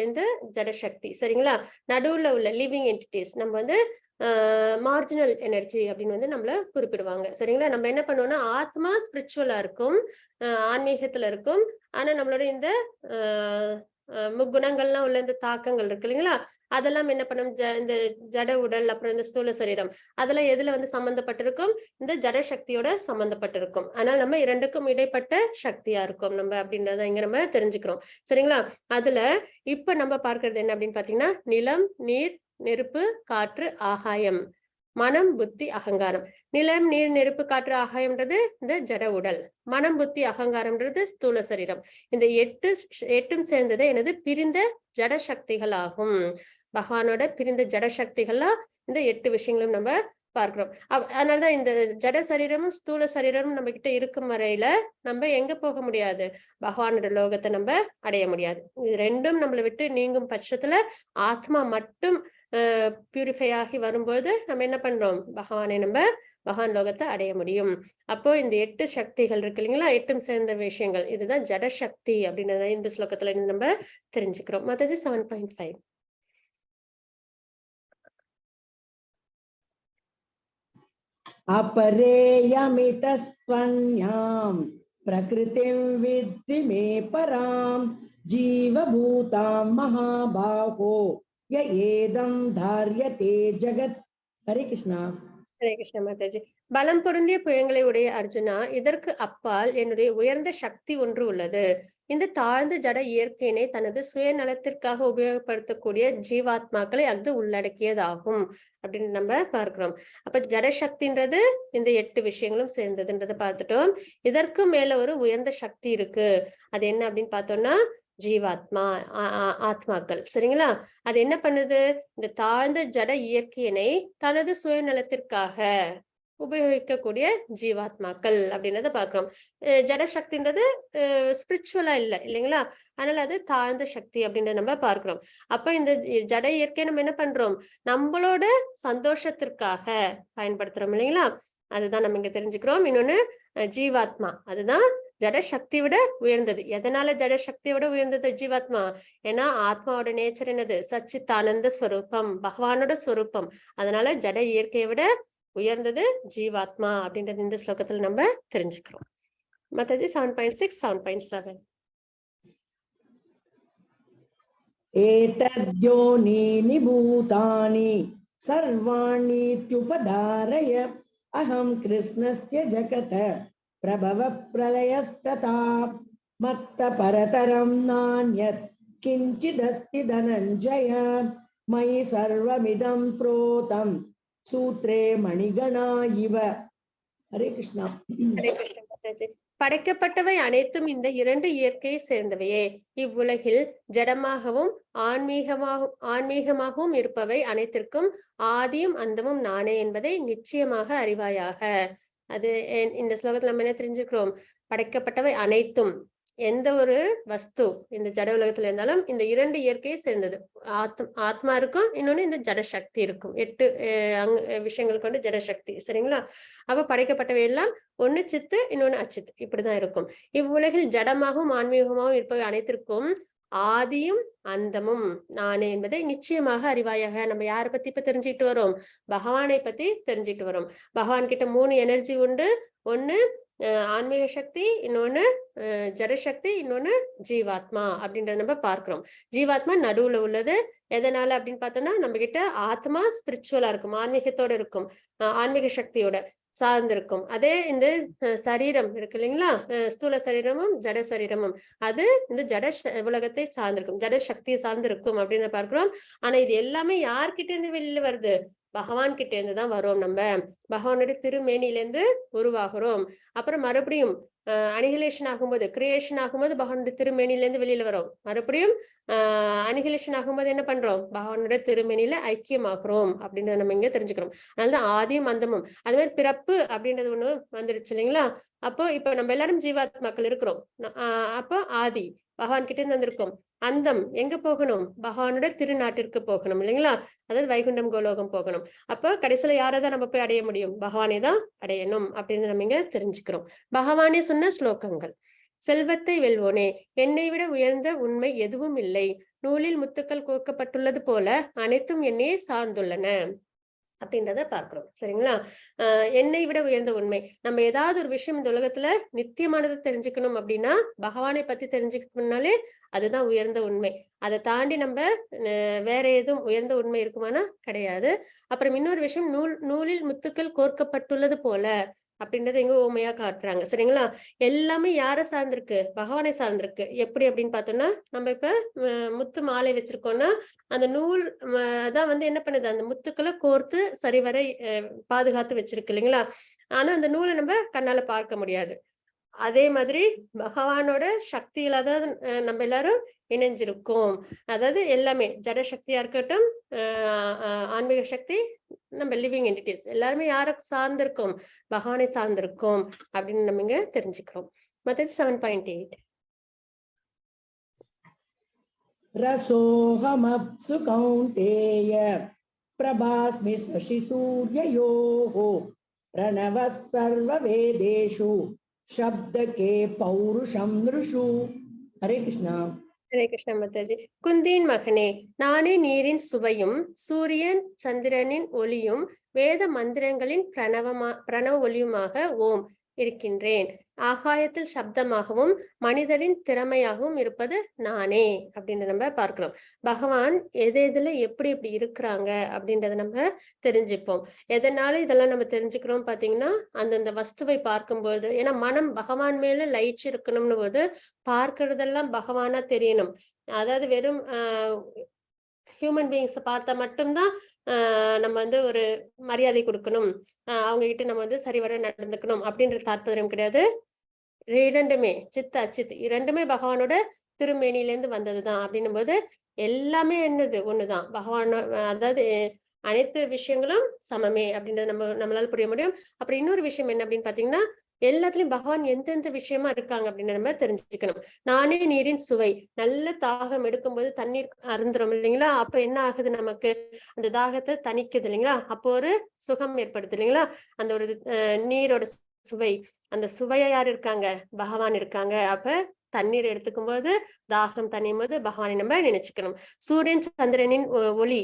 இந்த ஜட சக்தி. சரிங்களா? நடுவுல உள்ள லிவிங் என்டிட்டிஸ் நம்ம வந்து மார்ஜினல் எனர்ஜி அப்படின்னு வந்து நம்மள குறிப்பிடுவாங்க. சரிங்களா? நம்ம என்ன பண்ணுவோம்னா, ஆத்மா ஸ்பிரிச்சுவலா இருக்கும், ஆன்மீகத்துல இருக்கும். ஆனா நம்மளோட இந்த முக்குணங்கள்லாம் உள்ள இந்த தாக்கங்கள் இருக்கு இல்லைங்களா? அதெல்லாம் என்ன பண்ணும், இந்த ஜட உடல், அப்புறம் இந்த ஸ்தூல சரீரம், அதெல்லாம் எதுல வந்து சம்பந்தப்பட்டிருக்கும், இந்த ஜட சக்தியோட சம்பந்தப்பட்டிருக்கும். ஆனால் நம்ம இரண்டுக்கும் இடைப்பட்ட சக்தியா இருக்கும் நம்ம அப்படின்றத இங்க நம்ம தெரிஞ்சுக்கிறோம். சரிங்களா? அதுல இப்ப நம்ம பார்க்கிறது என்ன அப்படின்னு பாத்தீங்கன்னா, நிலம், நீர், நெருப்பு, காற்று, ஆகாயம், மனம், புத்தி, அகங்காரம். நிலம், நீர், நெருப்பு, காற்று, ஆகாயம்ன்றது இந்த ஜட உடல். மனம், புத்தி, அகங்காரம்ன்றது ஸ்தூல சரீரம். இந்த எட்டும் சேர்ந்தது எனது பிரிந்த ஜட சக்திகள் ஆகும். பகவானோட பிரிந்த ஜட சக்திகளா இந்த 8 விஷயங்களும் நம்ம பார்க்கிறோம். அதனாலதான் இந்த ஜட சரீரமும் ஸ்தூல சரீரமும் நம்ம கிட்ட இருக்கும் வரையில நம்ம எங்க போக முடியாது, பகவானோட லோகத்தை நம்ம அடைய முடியாது. இது ரெண்டும் நம்மளை விட்டு நீங்கும் பட்சத்துல ஆத்மா மட்டும் பியூரிஃபை ஆகி வரும்போது நம்ம என்ன பண்றோம், பகவான் லோகத்தை அடைய முடியும். அப்போ இந்த 8 சக்திகள் இருக்கு இல்லைங்களா, 8 சேர்ந்த விஷயங்கள், இதுதான் ஜட சக்தி அப்படின்றத இந்த ஸ்லோகத்துல நம்ம தெரிஞ்சுக்கிறோம். மத்தது 7.5. अपरेयमितस्त्वन्यां प्रकृतिं विद्धि मे परां जीवभूतां महाबाहो य एदं धार्यते जगत्. हरे कृष्णा. ஹரே கிருஷ்ண மாதாஜி. பலம் பொருந்திய புயங்களை உடைய அர்ஜுனா, இதற்கு அப்பால் என்னுடைய உயர்ந்த சக்தி ஒன்று உள்ளது. இந்த தாழ்ந்த ஜட இயற்கையினை தனது சுயநலத்திற்காக உபயோகப்படுத்தக்கூடிய ஜீவாத்மாக்களை அது உள்ளடக்கியதாகும் அப்படின்னு நம்ம பார்க்கிறோம். அப்ப ஜட சக்தின்றது இந்த 8 விஷயங்களும் சேர்ந்ததுன்றதை பார்த்துட்டோம். இதற்கு மேல ஒரு உயர்ந்த சக்தி இருக்கு. அது என்ன அப்படின்னு பார்த்தோம்னா, ஜீவாத்மா, ஆத்மாக்கள். சரிங்களா? அது என்ன பண்ணுது, இந்த தாழ்ந்த ஜட இயற்கையினை தனது சுயநலத்திற்காக உபயோகிக்கக்கூடிய ஜீவாத்மாக்கள் அப்படின்றத பார்க்கிறோம். ஜட சக்தின்றது ஸ்பிரிச்சுவலா இல்லைங்களா? அதனால அது தாழ்ந்த சக்தி அப்படின்றத நம்ம பார்க்கிறோம். அப்ப இந்த ஜட இயற்கையை நம்ம என்ன பண்றோம், நம்மளோட சந்தோஷத்திற்காக பயன்படுத்துறோம் இல்லைங்களா? அதுதான் நம்ம இங்க தெரிஞ்சுக்கிறோம். இன்னொன்னு ஜீவாத்மா, அதுதான் ஜட சக்தி விட உயர்ந்தது. எதனால ஜட சக்தியை விட உயர்ந்தது ஜீவாத்மா? ஏன்னா ஆத்மாவோட நேச்சர் என்னது, சச்சித்தானந்த ஸ்வரூபம், பகவானோட ஸ்வரூபம். அதனால ஜட இயற்கையை விட உயர்ந்தது ஜீவாத்மா அப்படின்றது இந்த ஸ்லோகத்துல நம்ம தெரிஞ்சுக்கிறோம். மத்தது 7.6, 7.7. एतद्योनीनि भूतानि सर्वाण्यत्युपधारय अहं कृष्णस्य जगत प्रभव प्रलयस्तथा मत्त परतरं नान्यत् किञ्चिदस्ति धनञ्जय मयि सर्वमिदं प्रोतं सूत्रे मणिगणा इव. हरे कृष्णा. ஹரே கிருஷ்ண மாதாஜி. படைக்கப்பட்டவை அனைத்தும் இந்த 2 இயற்கையை சேர்ந்தவையே. இவ்வுலகில் ஜடமாகவும் ஆன்மீகமாகவும் இருப்பவை அனைத்திற்கும் ஆதியும் அந்தமும் நானே என்பதை நிச்சயமாக அறிவாயாக. அது இந்த ஸ்லோகத்துல நம்ம என்ன தெரிஞ்சுக்கிறோம், படைக்கப்பட்டவை அனைத்தும், எந்த ஒரு வஸ்து இந்த ஜட உலகத்துல இருந்தாலும் இந்த 2 இயற்கையை சேர்ந்தது. ஆத்மா இருக்கும், இன்னொன்னு இந்த ஜட சக்தி இருக்கும். 8 விஷயங்கள் கொண்டு ஜட சக்தி. சரிங்களா? அப்ப படைக்கப்பட்டவை எல்லாம் ஒண்ணு சித்து, இன்னொன்னு அச்சித்து, இப்படிதான் இருக்கும். இவ்வுலகில் ஜடமாகவும் ஆன்மீகமாகவும் இருப்பவை அனைத்திற்கும் ஆதியும் அந்தமும் நானே என்பதை நிச்சயமாக அறிவாயாக. நம்ம யாரை பத்தி இப்ப தெரிஞ்சுக்கிட்டு வரோம்? பகவானை பத்தி தெரிஞ்சுட்டு வரோம். பகவான் கிட்ட 3 எனர்ஜி உண்டு. ஒண்ணு ஆன்மீக சக்தி, இன்னொன்னு ஜடசக்தி, இன்னொன்னு ஜீவாத்மா அப்படின்றத நம்ம பார்க்கிறோம். ஜீவாத்மா நடுவுல உள்ளது. எதனால அப்படின்னு பார்த்தோம்னா, நம்ம கிட்ட ஆத்மா ஸ்பிரிச்சுவலா இருக்கும், ஆன்மீகத்தோட இருக்கும், ஆன்மீக சக்தியோட சார்ந்திருக்கும். அதே இந்த சரீரம் இருக்கு இல்லைங்களா, ஸ்தூல சரீரமும் ஜட சரீரமும், அது இந்த உலகத்தை சார்ந்திருக்கும், ஜட சக்தியை சார்ந்திருக்கும் அப்படின்னு பார்க்கிறோம். ஆனா இது எல்லாமே யார்கிட்ட இருந்து வெளியில வருது? பகவான் கிட்ட இருந்து தான் வரோம். நம்ம பகவானுடைய திருமேனில இருந்து உருவாகிறோம். அப்புறம் மறுபடியும் அனிகிலேஷன் ஆகும்போது, கிரியேஷன் ஆகும்போது பகவானுடைய திருமேனில இருந்து வெளியில வரோம். மறுபடியும் அனிகிலேஷன் ஆகும்போது என்ன பண்றோம்? பகவானுடைய திருமேனில ஐக்கியமாகிறோம் அப்படின்றத நம்ம இங்க தெரிஞ்சுக்கிறோம். அதனாலதான் ஆதியும் அந்தமும். அது மாதிரி பிறப்பு அப்படின்றது ஒண்ணு வந்துருச்சு இல்லைங்களா? அப்போ இப்ப நம்ம எல்லாரும் ஜீவாத்மாக்கள் இருக்கிறோம். அப்போ ஆதி பகவான் கிட்ட இருந்து வந்திருக்கோம். அந்தம் எங்க போகணும்? பகவானுடைய திருநாட்டிற்கு போகணும் இல்லைங்களா? அதாவது வைகுண்டம் கோலோகம் போகணும். அப்போ கடைசியில யாரதான் நம்ம போய் அடைய முடியும்? பகவானை தான் அடையணும் அப்படின்னு நம்ம இங்க தெரிஞ்சுக்கிறோம். பகவானே சொன்ன ஸ்லோகங்கள். செல்வத்தை வெல்வோனே, என்னை விட உயர்ந்த உண்மை எதுவும் இல்லை. நூலில் முத்துக்கள் கோர்க்கப்பட்டுள்ளது போல அனைத்தும் என்னையே சார்ந்துள்ளன அப்படின்றத பார்க்கிறோம். சரிங்களா? என்னை விட உயர்ந்த உண்மை. நம்ம ஏதாவது ஒரு விஷயம் இந்த உலகத்துல நித்தியமானதை தெரிஞ்சுக்கணும் அப்படின்னா, பகவானை பத்தி தெரிஞ்சுக்கணும்னாலே அதுதான் உயர்ந்த உண்மை. அதை தாண்டி நம்ம வேற எதுவும் உயர்ந்த உண்மை இருக்குமானா கிடையாது. அப்புறம் இன்னொரு விஷயம், நூலில் முத்துக்கள் கோர்க்கப்பட்டுள்ளது போல அப்படின்றத எங்க உண்மையா காட்டுறாங்க. சரிங்களா? எல்லாமே யாரை சார்ந்திருக்கு? பகவானை சார்ந்திருக்கு. எப்படி அப்படின்னு பார்த்தோம்னா, நம்ம இப்ப முத்து மாலை வச்சிருக்கோம்னா, அந்த நூல் தான் வந்து என்ன பண்ணுது? அந்த முத்துக்களை கோர்த்து சரிவர பாதுகாத்து வச்சிருக்கு இல்லைங்களா? ஆனா அந்த நூலை நம்ம கண்ணால பார்க்க முடியாது. அதே மாதிரி பகவானோட சக்தியில தான் நம்ம எல்லாரும் இணைஞ்சிருக்கோம். அதாவது எல்லாமே ஜட சக்தியா இருக்கட்டும், ஆன்மீக சக்தி, நம்ம லிவிங் என்டிட்டிஸ் எல்லாருமே யாரை சார்ந்திருக்கோம்? பகவானை சார்ந்திருக்கோம் அப்படின்னு நம்ம இங்க தெரிஞ்சுக்கிறோம். மத்தது 7.8. ரசோஹமப்சு கௌந்தேய பிரபாஸ்மி சசி சூர்யயோः ரணவः சர்வ வேதேஷு शब्द के पौरुषम नृषु. हरे कृष्णा. ஹரே கிருஷ்ண மாதாஜி. குந்தியின் மகனே, நானே நீரின் சுவையும் சூரியன் சந்திரனின் ஒளியும் வேத மந்திரங்களின் பிரணவ ஒளியுமாக ஓம் இருக்கின்றேன். ஆகாயத்தில் சப்தமாகவும் மனிதரின் திறமையாகவும் இருப்பது நானே அப்படின்னு நம்ம பார்க்கிறோம். பகவான் எதுல எப்படி எப்படி இருக்கிறாங்க அப்படின்றத நம்ம தெரிஞ்சுப்போம். எதனால இதெல்லாம் நம்ம தெரிஞ்சுக்கிறோம் பாத்தீங்கன்னா, அந்தந்த வஸ்துவை பார்க்கும்போது, ஏன்னா மனம் பகவான் மேல லயிச்சு இருக்கணும்னு போது பார்க்கறதெல்லாம் பகவானா தெரியணும். அதாவது வெறும் ஹியூமன் பீயிங்ஸ் பார்த்தா மட்டும்தான் நம்ம வந்து ஒரு மரியாதை கொடுக்கணும், அவங்க கிட்ட நம்ம வந்து சரிவர நடந்துக்கணும் அப்படின்ற தாற்பயம் கிடையாது. இரண்டுமே சித் அச்சித் இரண்டுமே பகவானோட திருமேனில இருந்து வந்ததுதான் அப்படின்னும் போது எல்லாமே என்னது ஒண்ணுதான் பகவான். அதாவது அனைத்து விஷயங்களும் சமமே அப்படின்றது நம்மளால புரிய முடியும். அப்புறம் இன்னொரு விஷயம் என்ன அப்படின்னு பாத்தீங்கன்னா, எல்லாத்துலயும் பகவான் எந்தெந்த விஷயமா இருக்காங்க அப்படின்னு நம்ம தெரிஞ்சுக்கணும். நானே நீரின் சுவை. நல்ல தாகம் எடுக்கும்போது தண்ணீர் அருந்துரும் இல்லைங்களா? அப்ப என்ன ஆகுது? நமக்கு அந்த தாகத்தை தணிக்குது இல்லைங்களா? அப்போ ஒரு சுகம் ஏற்படுது இல்லைங்களா? அந்த ஒரு நீரோட சுவை, அந்த சுவையா யார் இருக்காங்க? பகவான் இருக்காங்க. அப்ப தண்ணீர் எடுத்துக்கும் போது தாகம் தணியும் போது பகவானை நம்ம நினைச்சுக்கணும். சூரியன் சந்திரனின் ஒளி,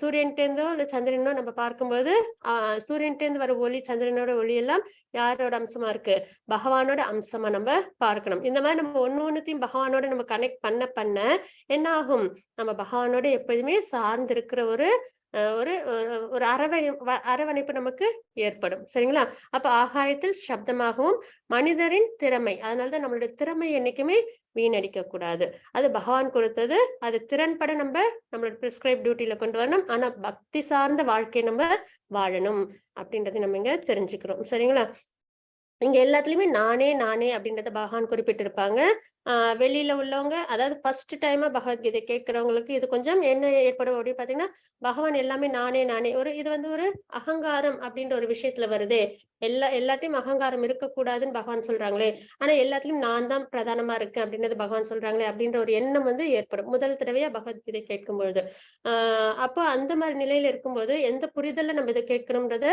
சூரியன்கிட்ட இருந்தோ இல்ல சந்திரனோ நம்ம பார்க்கும்போது சூரியன்கிட்ட இருந்து வர ஒளி, சந்திரனோட ஒளி எல்லாம் யாரோட அம்சமா இருக்கு? பகவானோட அம்சமா நம்ம பார்க்கணும். இந்த மாதிரி நம்ம ஒண்ணுத்தையும் பகவானோட நம்ம கனெக்ட் பண்ண என்ன ஆகும்? நம்ம பகவானோட எப்போதுமே சார்ந்து இருக்கிற ஒரு ஒரு அரவணைப்பு நமக்கு ஏற்படும். சரிங்களா? அப்ப ஆகாயத்தில் சப்தமாகவும் மனிதரின் திறமை, அதனாலதான் நம்மளுடைய திறமை என்னைக்குமே வீணடிக்க கூடாது. அது பகவான் கொடுத்தது. அது திறன்பட நம்மளோட பிரிஸ்கிரைப் டியூட்டில கொண்டு வரணும். ஆனா பக்தி சார்ந்த வாழ்க்கையை நம்ம வாழணும் அப்படின்றத நம்ம இங்க தெரிஞ்சுக்கிறோம். சரிங்களா? இங்க எல்லாத்துலயுமே நானே நானே அப்படின்றத பகவான் குறிப்பிட்டிருப்பாங்க. வெளியில உள்ளவங்க, அதாவது ஃபர்ஸ்ட் டைமா பகவத்கீதை கேட்கிறவங்களுக்கு இது கொஞ்சம் என்ன ஏற்படும் அப்படின்னு பாத்தீங்கன்னா, பகவான் எல்லாமே நானே நானே இது வந்து ஒரு அகங்காரம் அப்படின்ற ஒரு விஷயத்துல வருதே. எல்லாத்தையும் அகங்காரம் இருக்கக்கூடாதுன்னு பகவான் சொல்றாங்களே, ஆனா எல்லாத்துலயும் நான் தான் பிரதானமா இருக்கேன் அப்படின்றது பகவான் சொல்றாங்களே அப்படின்ற ஒரு எண்ணம் வந்து ஏற்படும் முதல் தடவையா பகவத்கீதை கேட்கும் பொழுது. அப்போ அந்த மாதிரி நிலையில இருக்கும்போது எந்த புரிதல்ல நம்ம இதை கேட்கணும்ன்றத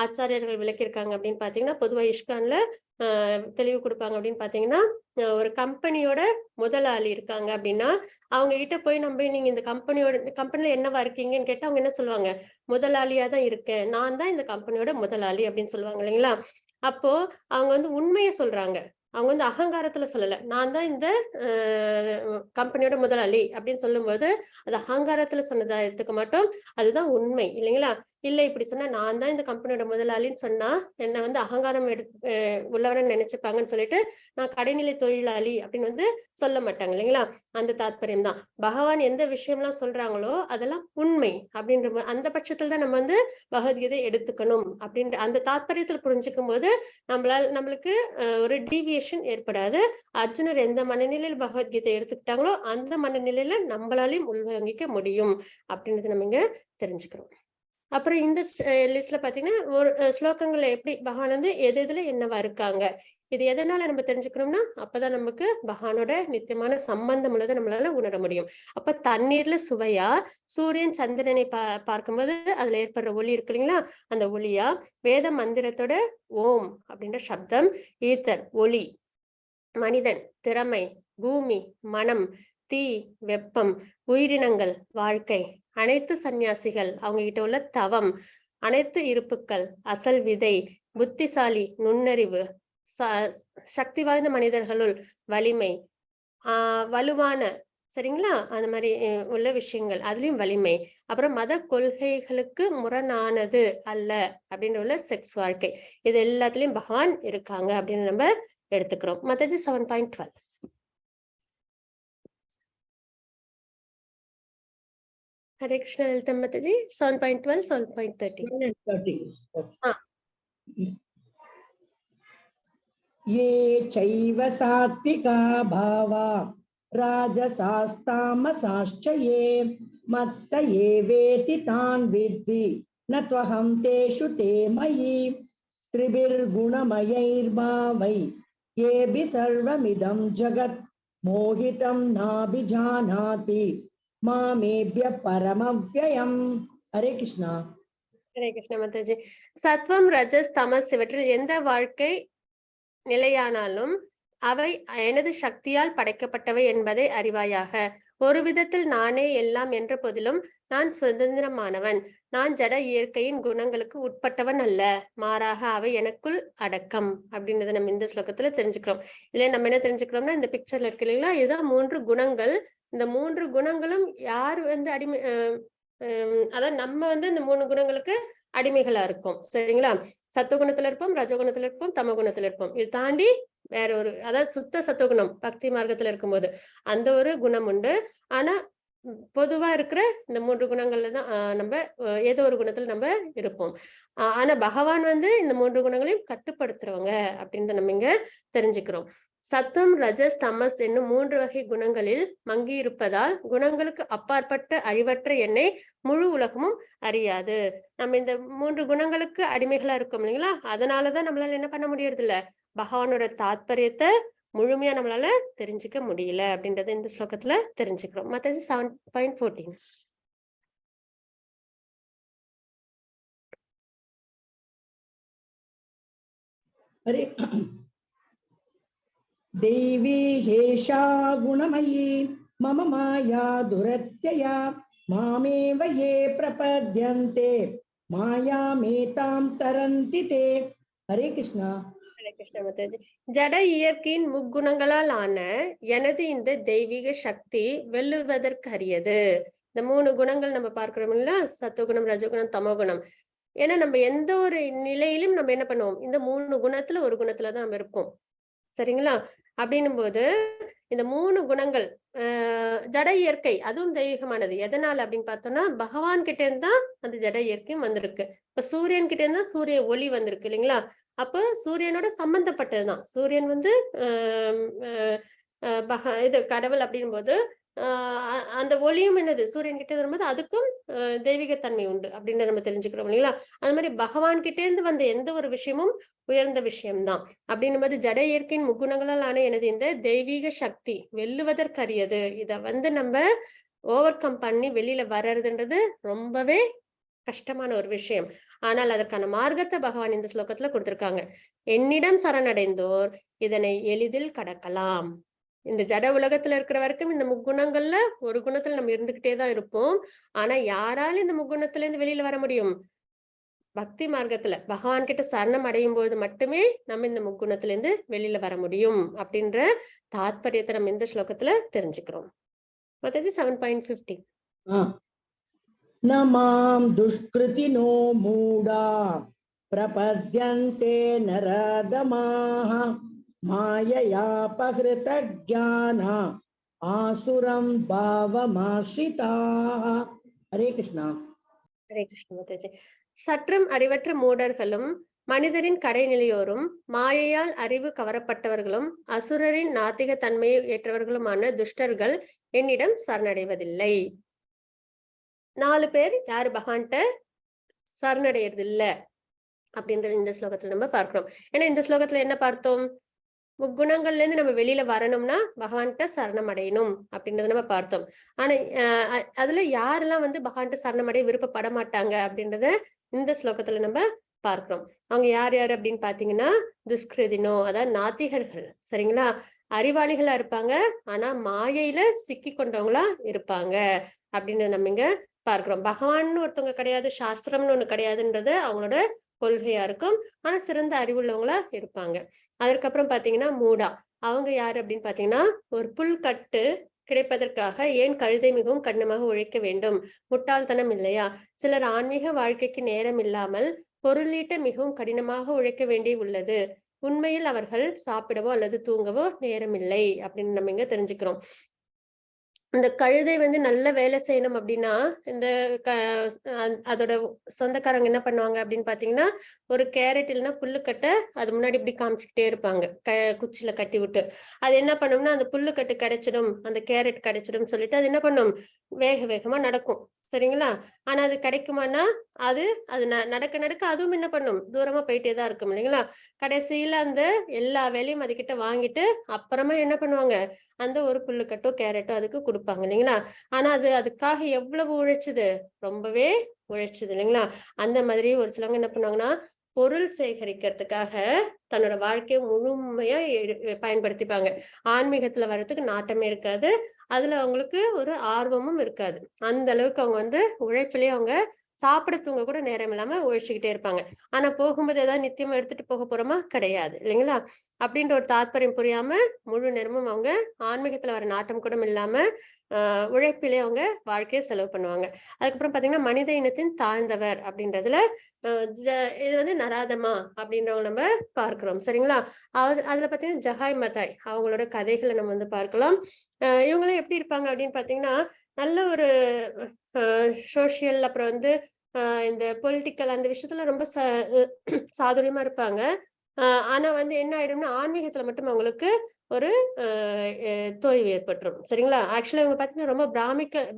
ஆச்சாரியர்கள் விளக்கியிருக்காங்க அப்படின்னு பாத்தீங்கன்னா, பொதுவா இஷ்கான்ல தெளிவு கொடுப்பாங்க அப்படின்னு பாத்தீங்கன்னா, ஒரு கம்பெனியோட முதலாளி இருக்காங்க அப்படின்னா, அவங்க கிட்ட போய் நீங்க இந்த கம்பெனில என்னவா இருக்கீங்கன்னு கேட்டா அவங்க என்ன சொல்லுவாங்க? முதலாளியா தான் இருக்கேன். நான் தான் இந்த கம்பெனியோட முதலாளி அப்படின்னு சொல்லுவாங்க இல்லைங்களா? அப்போ அவங்க வந்து உண்மைய சொல்றாங்க. அவங்க வந்து அகங்காரத்துல சொல்லல. நான் தான் இந்த கம்பெனியோட முதலாளி அப்படின்னு சொல்லும்போது, அது அகங்காரத்துல சொன்னதா எடுத்துக்க மாட்டோம். அதுதான் உண்மை இல்லைங்களா? இல்ல இப்படி சொன்னா நான் தான் இந்த கம்பெனியோட முதலாளின்னு சொன்னா, என்ன வந்து அகங்காரம் உள்ளவன நினைச்சுப்பாங்கன்னு சொல்லிட்டு, நான் கடைநிலை தொழிலாளி அப்படின்னு வந்து சொல்ல மாட்டாங்க இல்லைங்களா? அந்த தாத்பரியம் தான். பகவான் எந்த விஷயம்லாம் சொல்றாங்களோ, அதெல்லாம் உண்மை அப்படின்ற அந்த பட்சத்துல தான் நம்ம வந்து பகவத்கீதை எடுத்துக்கணும் அப்படின்ற அந்த தாத்பரியத்துல புரிஞ்சுக்கும்போது, நம்மளுக்கு ஒரு டீவியேஷன் ஏற்படாது. அர்ஜுனர் எந்த மனநிலையில் பகவத்கீதை எடுத்துக்கிட்டாங்களோ, அந்த மனநிலையில நம்மளாலையும் உள்வாங்கிக்க முடியும் அப்படின்றத நம்ம இங்க தெரிஞ்சுக்கிறோம். அப்புறம் இந்த லிஸ்ட்ல பாத்தீங்கன்னா, ஒரு ஸ்லோகங்கள்ல எப்படி பகவான் வந்து எதுல என்னவா இருக்காங்க. இது எதனால நம்ம தெரிஞ்சுக்கணும்னா, அப்பதான் நமக்கு பகவானோட நித்தியமான சம்பந்தம் உள்ளதை நம்மளால உணர முடியும். அப்ப தண்ணீர்ல சுவையா, சூரியன் சந்திரனை பார்க்கும்போது அதுல ஏற்படுற ஒளி இருக்கு இல்லைங்களா? அந்த ஒளியா, வேத மந்திரத்தோட ஓம் அப்படின்ற சப்தம், ஈத்தர் ஒளி, மனிதன் திறமை, பூமி மனம், தீ வெப்பம், உயிரினங்கள் வாழ்க்கை, அனைத்து சந்நியாசிகள் அவங்க கிட்ட உள்ள தவம், அனைத்து இருப்புக்கள், அசல் விதை, புத்திசாலி நுண்ணறிவு, சக்தி வாய்ந்த மனிதர்களுள் வலிமை, வலுவான, சரிங்களா? அந்த மாதிரி உள்ள விஷயங்கள் அதுலயும் வலிமை. அப்புறம் மத கொள்கைகளுக்கு முரணானது அல்ல அப்படின்னு உள்ள செக்ஸ் வாழ்க்கை. இது எல்லாத்துலயும் பகவான் இருக்காங்க அப்படின்னு நம்ம எடுத்துக்கிறோம். மத்தது 7.12. हरे कृष्ण ललिता माता जी 7.12 7.13 ये चैव सात्विका भावा राजसास्तामसाश्च ये मत्त एवेति तान् विद्धि न त्वहं तेषु ते मयि त्रिभिर्गुणमयैर्भावै येभि सर्वमिदं जगत् मोहितं नाभिजानाति मामेभ्य परमव्ययम्. हरे कृष्णा. हरे कृष्ण माताजी. சத்வம் ரஜஸ் தமஸ் இவற்றில் எந்த வாழ்க்கை நிலையானாலும் அவை எனது சக்தியால் படைக்கப்பட்டவை என்பதை அறிவாயாக. ஒரு விதத்தில் நானே எல்லாம் என்ற போதிலும் நான் சுதந்திரமானவன். நான் ஜட இயற்கையின் குணங்களுக்கு உட்பட்டவன் அல்ல, மாறாக அவை எனக்குள் அடக்கம் அப்படின்றத நம்ம இந்த ஸ்லோகத்துல தெரிஞ்சுக்கிறோம். இல்ல நம்ம என்ன தெரிஞ்சுக்கிறோம்னா, இந்த பிக்சர்ல இருக்கு இல்லைங்களா, இதுதான் 3 குணங்கள். இந்த 3 குணங்களும் யார் வந்து அடிமை அதாவது நம்ம வந்து இந்த 3 குணங்களுக்கு அடிமைகளா இருக்கும். சரிங்களா? சத்துவகுணத்துல இருப்போம், ரஜகுணத்துல இருப்போம், தம குணத்துல இருப்போம். இது தாண்டி வேற ஒரு, அதாவது சுத்த சத்துவகுணம் பக்தி மார்க்கத்துல இருக்கும்போது அந்த ஒரு குணம் உண்டு. ஆனா பொதுவா இருக்கிற இந்த 3 குணங்கள்ல தான் நம்ம ஏதோ ஒரு குணத்துல நம்ம இருப்போம். ஆனா பகவான் வந்து இந்த 3 குணங்களையும் கட்டுப்படுத்துறவங்க அப்படின்னு நம்ம இங்க தெரிஞ்சுக்கிறோம். சத்துவம் ரஜஸ் தமஸ் என்னும் 3 வகை குணங்களில் மங்கி இருப்பதால் குணங்களுக்கு அப்பாற்பட்ட அழிவற்ற என்னை முழு உலகமும் அறியாது. நம்ம இந்த 3 குணங்களுக்கு அடிமைகளா இருக்கோம் இல்லைங்களா? அதனாலதான் நம்மளால என்ன பண்ண முடியறது இல்ல, பகவானோட தாத்பரியத்தை முழுமையா நம்மளால தெரிஞ்சுக்க முடியல அப்படின்றத இந்த ஸ்லோகத்துல தெரிஞ்சுக்கிறோம். மத்தது 7.14. देवी हेषा गुणमयी मम माया दुरत्यया मामेव ये प्रपद्यन्ते मायामेतां तरन्ति ते. हरे कृष्णा. ஹரே கிருஷ்ண மாதாஜி. ஜட இயற்கையின் முக்குணங்களால் ஆன எனது இந்த தெய்வீக சக்தி வெல்லுவதற்கு அரியது. இந்த 3 குணங்கள் நம்ம பார்க்கிறோம் இல்ல, சத்துவகுணம், ரஜகுணம், தமோகுணம். ஏன்னா நம்ம எந்த ஒரு நிலையிலும் நம்ம என்ன பண்ணுவோம், இந்த 3 குணத்துல ஒரு குணத்துலதான் நம்ம இருப்போம். சரிங்களா? அப்படின்னும் போது இந்த 3 குணங்கள் ஜட இயற்கை அதுவும் தெய்வீகமானது. எதனால அப்படின்னு பார்த்தோம்னா, பகவான் கிட்ட இருந்தா அந்த ஜட இயற்கையும் வந்திருக்கு. இப்ப சூரியன் கிட்ட இருந்தா சூரிய ஒளி வந்திருக்கு இல்லைங்களா? அப்ப சூரியனோட சம்பந்தப்பட்டதுதான். சூரியன் வந்து இது கடவுள் அப்படின் போது அந்த ஒளியும் என்னது சூரியன் கிட்ட வரும்போது அதுக்கும் தெய்வீகத்தன்மை உண்டு அப்படின்னு நம்ம தெரிஞ்சுக்கிறோம் இல்லைங்களா? அது மாதிரி பகவான் கிட்டே இருந்து வந்த எந்த ஒரு விஷயமும் உயர்ந்த விஷயம்தான். அப்படின்னும் போது ஜட இயற்கையின் முக்குணங்களால் ஆன எனது இந்த தெய்வீக சக்தி வெல்லுவதற்கரியது. இத வந்து நம்ம ஓவர் கம் பண்ணி வெளியில வர்றதுன்றது ரொம்பவே கஷ்டமான ஒரு விஷயம். ஆனால் அதற்கான மார்க்கத்தை பகவான் இந்த ஸ்லோகத்துல கொடுத்திருக்காங்க. என்னிடம் சரணடைந்தோர் இதனை எளிதில் கடக்கலாம். இந்த ஜட உலகத்துல இருக்கிற வரைக்கும் இந்த முக்குணங்கள்ல ஒரு குணத்துல நம்ம இருந்துகிட்டே தான் இருப்போம். ஆனா யாரால இந்த முக்குணத்துல இருந்து வெளியில வர முடியும்? பக்தி மார்க்கத்துல பகவான் கிட்ட சரணம் அடையும் போது மட்டுமே நம்ம இந்த முக்குணத்துல இருந்து வெளியில வர முடியும் அப்படின்ற தாத்பரியத்தை நம்ம இந்த ஸ்லோகத்துல தெரிஞ்சுக்கிறோம். மத்தது 7.15. ஆ. न मां दुष्कृतिनो मूढा प्रपद्यन्ते नराधमाः माययापहृतज्ञाना आसुरं भावमाश्रिताः. हरे कृष्णा. ஹரே கிருஷ்ண மாதாஜி. சற்றும் அறிவற்ற மூடர்களும் மனிதரின் கடைநிலையோரும் மாயையால் அறிவு கவரப்பட்டவர்களும் அசுரரின் நாத்திக தன்மையை ஏற்றவர்களுமான துஷ்டர்கள் என்னிடம் சரணடைவதில்லை. 4 பேர் யாரு பகவான்கிட்ட சரணடையறது இல்ல அப்படின்றது இந்த ஸ்லோகத்துல நம்ம பார்க்கிறோம். ஏன்னா இந்த ஸ்லோகத்துல என்ன பார்த்தோம்? முக்குணங்கள்ல இருந்து நம்ம வெளியில வரணும்னா பகவான்கிட்ட சரணம் அடையணும் அப்படின்றத நம்ம பார்த்தோம். ஆனா அதுல யாரெல்லாம் வந்து பகவான்கிட்ட சரணமடைய விருப்பப்பட மாட்டாங்க அப்படின்றத இந்த ஸ்லோகத்துல நம்ம பார்க்கிறோம். அவங்க யார் யாரு அப்படின்னு பாத்தீங்கன்னா துஷ்கிருதினோ, அதாவது நாத்திகர்கள். சரிங்களா? அறிவாளிகளா இருப்பாங்க, ஆனா மாயையில சிக்கி கொண்டவங்களா இருப்பாங்க அப்படின்னு நம்ம இங்க பார்க்கிறோம். பகவான் ஒருத்தவங்க கிடையாது, சாஸ்திரம்னு ஒண்ணு கிடையாதுன்றது அவங்களோட கொள்கையா இருக்கும். ஆனா சிறந்த அறிவுள்ளவங்களா இருப்பாங்க. அதற்கப்புறம் பாத்தீங்கன்னா மூடா, அவங்க யாரு அப்படின்னு பாத்தீங்கன்னா ஒரு புல்கட்டு கிடைப்பதற்காக ஏன் கழுதை மிகவும் கடினமாக உழைக்க வேண்டும்? முட்டாள்தனம் இல்லையா? சிலர் ஆன்மீக வாழ்க்கைக்கு நேரம் இல்லாமல் பொருளீட்ட மிகவும் கடினமாக உழைக்க வேண்டி உள்ளது. உண்மையில் அவர்கள் சாப்பிடவோ அல்லது தூங்கவோ நேரமில்லை அப்படின்னு நம்ம இங்க தெரிஞ்சுக்கிறோம். இந்த கழுதை வந்து நல்ல வேலை செய்யணும் அப்படின்னா இந்த அதோட சொந்தக்காரங்க என்ன பண்ணுவாங்க அப்படின்னு பாத்தீங்கன்னா ஒரு கேரட் இல்லைன்னா புல்லுக்கட்டை அது முன்னாடி இப்படி காமிச்சுக்கிட்டே இருப்பாங்க, குச்சியில கட்டி விட்டு. அது என்ன பண்ணும்னா அந்த புல்லுக்கட்டு கிடைச்சிடும், அந்த கேரட் கிடைச்சிடும் சொல்லிட்டு அது என்ன பண்ணும், வேக வேகமா நடக்கும். சரிங்களா? ஆனா அது கிடைக்குமானா அது அது நடக்க நடக்க அதுவும் என்ன பண்ணும், தூரமா போயிட்டே தான் இருக்கும் இல்லைங்களா? கடைசியில அந்த எல்லா வேலையும் அதுகிட்ட வாங்கிட்டு அப்புறமா என்ன பண்ணுவாங்க, அந்த ஒரு புல்லுக்கட்டோ கேரட்டோ அதுக்கு கொடுப்பாங்க இல்லைங்களா? ஆனா அது அதுக்காக எவ்வளவு உழைச்சது, ரொம்பவே உழைச்சது இல்லைங்களா? அந்த மாதிரி ஒரு சிலவங்க என்ன பண்ணுவாங்கன்னா பொருள் சேகரிக்கிறதுக்காக தன்னோட வாழ்க்கையை முழுமையா பயன்படுத்திப்பாங்க. ஆன்மீகத்துல வர்றதுக்கு நாட்டமே இருக்காது, அதுல அவங்களுக்கு ஒரு ஆர்வமும் இருக்காது. அந்த அளவுக்கு அவங்க வந்து உழைப்பிலேயே அவங்க சாப்பிட தூங்க கூட நேரம் இல்லாம உழைச்சுக்கிட்டே இருப்பாங்க. ஆனா போகும்போது ஏதாவது நித்தியமா எடுத்துட்டு போக போறோமா, கிடையாது இல்லைங்களா? அப்படின்ற ஒரு தாத்பரியம் புரியாம முழு நேரமும் அவங்க ஆன்மீகத்துல வர நாட்டம் கூட இல்லாம உழைப்பிலே அவங்க வாழ்க்கையை செலவு பண்ணுவாங்க. அதுக்கப்புறம் பாத்தீங்கன்னா மனித இனத்தின் தாழ்ந்தவர் அப்படின்றதுல இது வந்து நராதமா அப்படின்றவங்க நம்ம பார்க்கிறோம். சரிங்களா? அதுல பாத்தீங்கன்னா ஜஹாய் மதாய் அவங்களோட கதைகளை நம்ம வந்து பார்க்கலாம். இவங்களும் எப்படி இருப்பாங்க அப்படின்னு பாத்தீங்கன்னா நல்ல ஒரு சோசியல், அப்புறம் வந்து இந்த பொலிட்டிக்கல் அந்த விஷயத்துல ரொம்ப சாதுரியமா இருப்பாங்க. ஆனா வந்து என்ன ஆயிடும்னா ஆன்மீகத்துல மட்டும் அவங்களுக்கு ஒரு தொய்வு ஏற்பட்டுரும். சரிங்களா? ஆக்சுவலா இவங்க பாத்தீங்கன்னா ரொம்ப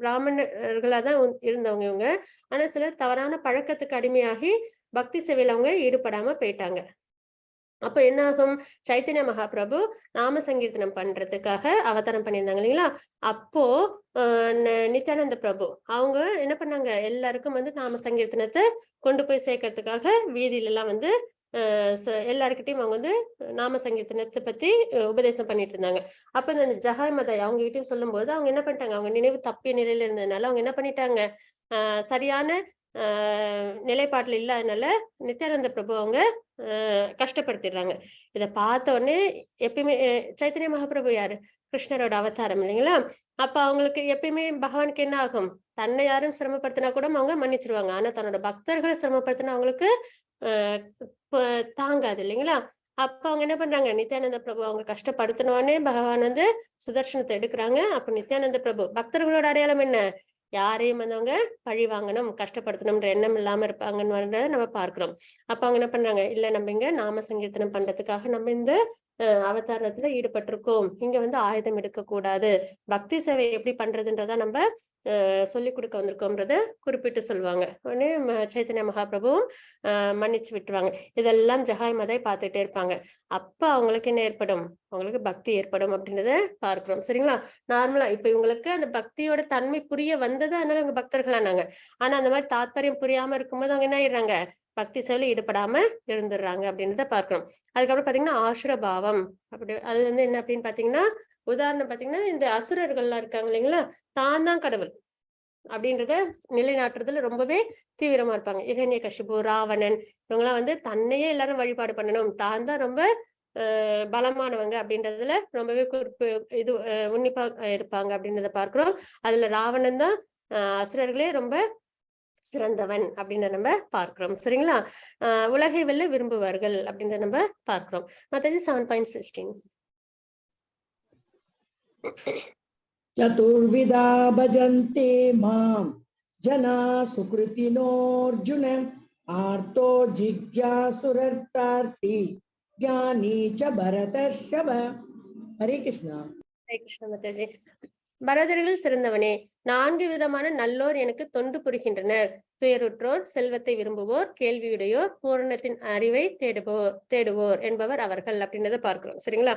பிராமணர்களா தான் இருந்தவங்க இவங்க. ஆனா சிலர் தவறான பழக்கத்துக்கு அடிமையாகி பக்தி சேவையில அவங்க ஈடுபடாம போயிட்டாங்க. அப்ப என்ன ஆகும், சைத்தன்ய மகாபிரபு நாம சங்கீர்த்தனம் பண்றதுக்காக அவதாரம் பண்ணியிருந்தாங்க இல்லைங்களா? அப்போ நித்யானந்த பிரபு அவங்க என்ன பண்ணாங்க, எல்லாருக்கும் வந்து நாம சங்கீர்த்தனத்தை கொண்டு போய் சேர்க்கறதுக்காக வீதியில எல்லாம் வந்து எல்லாருக்கிட்டையும் அவங்க வந்து நாம சங்கீர்த்தனத்தை பத்தி உபதேசம் பண்ணிட்டு இருந்தாங்க. அப்ப இந்த ஜஹாய் மதாய் அவங்க கிட்டயும் சொல்லும் போது அவங்க என்ன பண்ணிட்டாங்க, அவங்க நினைவு தப்பிய நிலையில இருந்ததுனால அவங்க என்ன பண்ணிட்டாங்க, சரியான நிலைப்பாட்டுல இல்லாதனால நித்யானந்த பிரபு அவங்க கஷ்டப்படுத்திடுறாங்க. இத பார்த்த உடனே எப்பயுமே சைத்தன்ய மகாபிரபு யாரு, கிருஷ்ணரோட அவதாரம் இல்லைங்களா? அப்ப அவங்களுக்கு எப்பயுமே பகவானுக்கு என்ன ஆகும், தன்னை யாரும் சிரமப்படுத்தினா கூட அவங்க மன்னிச்சிருவாங்க. ஆனா தன்னோட பக்தர்களை சிரமப்படுத்தினா அவங்களுக்கு தாங்காது இல்லைங்களா? அப்ப அவங்க என்ன பண்றாங்க, நித்யானந்த பிரபு அவங்க கஷ்டப்படுத்தினோடனே பகவான் வந்து சுதர்சனத்தை எடுக்கிறாங்க. அப்ப நித்யானந்த பிரபு பக்தர்களோட அடையாளம் என்ன, யாரையும் வந்து அவங்க பழி வாங்கணும், கஷ்டப்படுத்தணும்ன்ற எண்ணம் இல்லாம இருப்பாங்கன்னு நம்ம பார்க்கிறோம். அப்ப அவங்க என்ன பண்றாங்க, இல்ல நம்ம இங்க நாம சங்கீர்த்தனம் பண்றதுக்காக நம்ம இந்த அவதாரத்துல ஈடுபட்டிருக்கோம். இங்க வந்து ஆயுதம் எடுக்கக்கூடாது. பக்தி சேவை எப்படி பண்றதுன்றதா நம்ம சொல்லிக் கொடுக்க வந்திருக்கோம்ன்றத குறிப்பிட்டு சொல்லுவாங்க. உடனே சைத்தன்ய மகாபிரபுவும் மன்னிச்சு விட்டுருவாங்க. இதெல்லாம் ஜகாய் மாதாய் பார்த்துட்டே இருப்பாங்க. அப்ப அவங்களுக்கு என்ன ஏற்படும்? அவங்களுக்கு பக்தி ஏற்படும் அப்படின்றத பார்க்கிறோம். சரிங்களா? நார்மலா இப்ப இவங்களுக்கு அந்த பக்தியோட தன்மை புரிய வந்தது, அதனால அவங்க பக்தர்களானாங்க. ஆனா அந்த மாதிரி தாத்பரியம் புரியாம இருக்கும்போது அவங்க என்ன ஆயிடுறாங்க? பக்தி செயல ஈடுபடாம இருந்துடுறாங்க அப்படின்றத பார்க்கிறோம். அதுக்கப்புறம் பாத்தீங்கன்னா ஆசுரபாவம். அப்படி அது வந்து என்ன அப்படின்னு பாத்தீங்கன்னா, உதாரணம் பாத்தீங்கன்னா இந்த அசுரர்கள்லாம் இருக்காங்க இல்லைங்களா, தான் தான் கடவுள் அப்படின்றத நிலைநாட்டுறதுல ரொம்பவே தீவிரமா இருப்பாங்க. இரண்யகசிபு, ராவணன் இவங்கெல்லாம் வந்து தன்னையே எல்லாரும் வழிபாடு பண்ணணும், தான் தான் ரொம்ப பலமானவங்க அப்படின்றதுல ரொம்பவே குறிப்பு இது உன்னிப்பா இருப்பாங்க அப்படின்றத பார்க்கிறோம். அதுல ராவணன் தான் அசுரர்களே ரொம்ப சிறந்தவன் அப்படின்னு நம்ம பார்க்கிறோம். சரிங்களா? உலகை வெல்ல விரும்புவார்கள் அப்படின்னு நம்ம பார்க்கிறோம். மத்தது 7.16. चतुर्विधा भजन्ते मां जना सुकृतिनोऽर्जुन आर्तो जिज्ञासुरर्तार्थी ज्ञानी च भरतर्षभ. हरे कृष्णा. மத்தஜி பரதர்கள் சிறந்தவனே, 4 விதமான நல்லோர் எனக்கு தொண்டு புரிகின்றனர். துயருற்றோர், செல்வத்தை விரும்புவோர், கேள்வியுடையோர், பூரணத்தின் அறிவை தேடுவோர் என்பவர் அவர்கள் அப்படின்றத பார்க்கிறோம். சரிங்களா?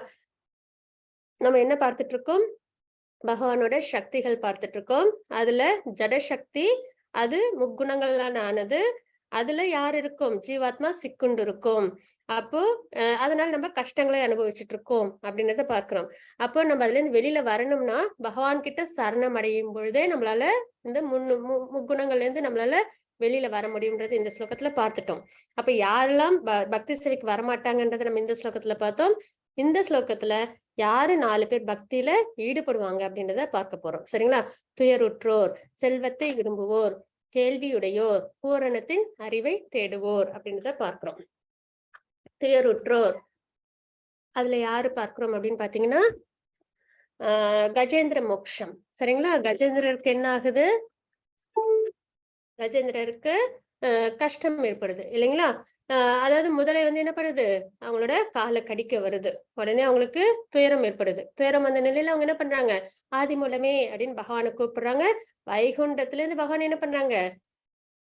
நம்ம என்ன பார்த்துட்டு இருக்கோம்? பகவானோட சக்திகள் பார்த்துட்டு இருக்கோம். அதுல ஜட சக்தி, அது முக்குணங்களான ஆனது. அதுல யார் இருக்கும்? ஜீவாத்மா சிக்குண்டு இருக்கும். அப்போ அதனால நம்ம கஷ்டங்களை அனுபவிச்சுட்டு இருக்கோம் அப்படின்றத பார்க்கிறோம். அப்போ நம்ம அதுல இருந்து வெளியில வரணும்னா பகவான் கிட்ட சரணம் அடையும் பொழுதே நம்மளால இந்த முக்குணங்கள்ல இருந்து நம்மளால வெளியில வர முடியும்ன்றது இந்த ஸ்லோகத்துல பார்த்துட்டோம். அப்ப யாரெல்லாம் பக்தி சேவைக்கு வரமாட்டாங்கன்றத நம்ம இந்த ஸ்லோகத்துல பார்த்தோம். இந்த ஸ்லோகத்துல யாரு 4 பேர் பக்தியில ஈடுபடுவாங்க அப்படின்றத பார்க்க போறோம். சரிங்களா? துயருற்றோர், செல்வத்தை விரும்புவோர், கேள்வியுடையோர், பூரணத்தின் அறிவை தேடுவோர் அப்படின்றத பார்க்கிறோம். துயருற்றோர் அதுல யாரு பார்க்கிறோம் அப்படின்னு பாத்தீங்கன்னா கஜேந்திர மோக்ஷம். சரிங்களா? கஜேந்திரருக்கு என்ன ஆகுது? கஜேந்திரருக்கு கஷ்டம் ஏற்படுது இல்லைங்களா? அதாவது முதலை வந்து என்ன பண்ணுது? அவங்களோட காலை கடிக்க வருது. உடனே அவங்களுக்கு துயரம் ஏற்படுது. துயரம் வந்த நிலையில அவங்க என்ன பண்றாங்க? ஆதி மூலமே அப்படின்னு பகவானை கூப்பிடுறாங்க. வைகுண்டத்துல இருந்து பகவான் என்ன பண்றாங்க?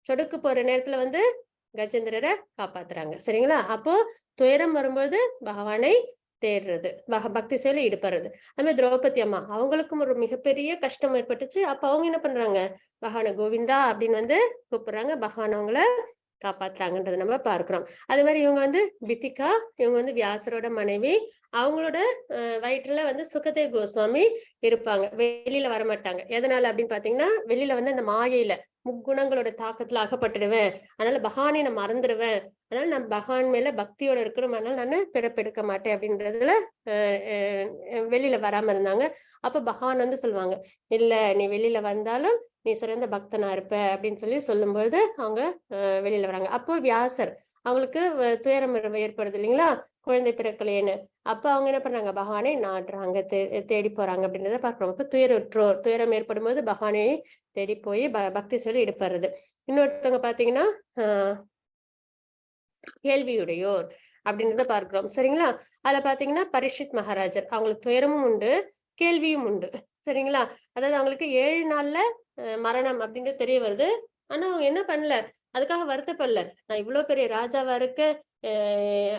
சொடுக்கு போற நேரத்துல வந்து கஜேந்திரரை காப்பாத்துறாங்க. சரிங்களா? அப்போ துயரம் வரும்போது பகவானை தேடுறது, பக்தி செயல ஈடுபடுறது. அது மாதிரி திரௌபதி அம்மா அவங்களுக்கும் ஒரு மிகப்பெரிய கஷ்டம் ஏற்பட்டுச்சு. அப்ப அவங்க என்ன பண்றாங்க? பகவான கோவிந்தா அப்படின்னு வந்து கூப்பிடுறாங்க. பகவான் அவங்கள காப்பாத்துறாங்கன்றத நம்ம பார்க்கிறோம். அதே மாதிரி இவங்க வந்து பித்திகா, இவங்க வந்து வியாசரோட மனைவி. அவங்களோட வயிற்றுல வந்து சுகதேவ் கோஸ்வாமி இருப்பாங்க. வெளியில வரமாட்டாங்க. எதனால அப்படின்னு பாத்தீங்கன்னா, வெளியில வந்து அந்த மாயையில முக்குணங்களோட தாக்கத்துல அகப்பட்டுடுவேன், அதனால பகவானை நான் மறந்துடுவேன், அதனால நான் பகவான் மேல பக்தியோட இருக்கணும், அதனால நான் பிறப்பெடுக்க மாட்டேன் அப்படின்றதுல வெளியில வராம இருந்தாங்க. அப்ப பகவான் வந்து சொல்லுவாங்க, இல்ல நீ வெளியில வந்தாலும் நீ சிறந்த பக்தனா இருப்ப அப்படின்னு சொல்லி சொல்லும்போது அவங்க வெளியில வராங்க. அப்போ வியாசர் அவங்களுக்கு துயரம் ஏற்படுது இல்லைங்களா? குழந்தை பிறக்கலையேன்னு. அப்ப அவங்க என்ன பண்றாங்க? பகவானை நாடுறாங்க, தேடி போறாங்க அப்படின்றத பார்க்கிறோம். அப்ப துயருற்றோர், துயரம் ஏற்படும் போது பகவானை தேடி போய் பக்தி சொல்லி ஈடுபடுறது. இன்னொருத்தவங்க பாத்தீங்கன்னா கேள்வியுடையோர் அப்படின்றத பார்க்கிறோம். சரிங்களா? அதுல பாத்தீங்கன்னா பரீட்சித் மகாராஜர், அவங்களுக்கு துயரமும் உண்டு, கேள்வியும் உண்டு. சரிங்களா? அதாவது அவங்களுக்கு 7 நாள்ல மரணம் அப்படின்றது தெரிய வருது. ஆனா அவங்க என்ன பண்ணல? அதுக்காக வருத்தப்படல. நான் இவ்வளவு பெரிய ராஜாவா இருக்கேன்.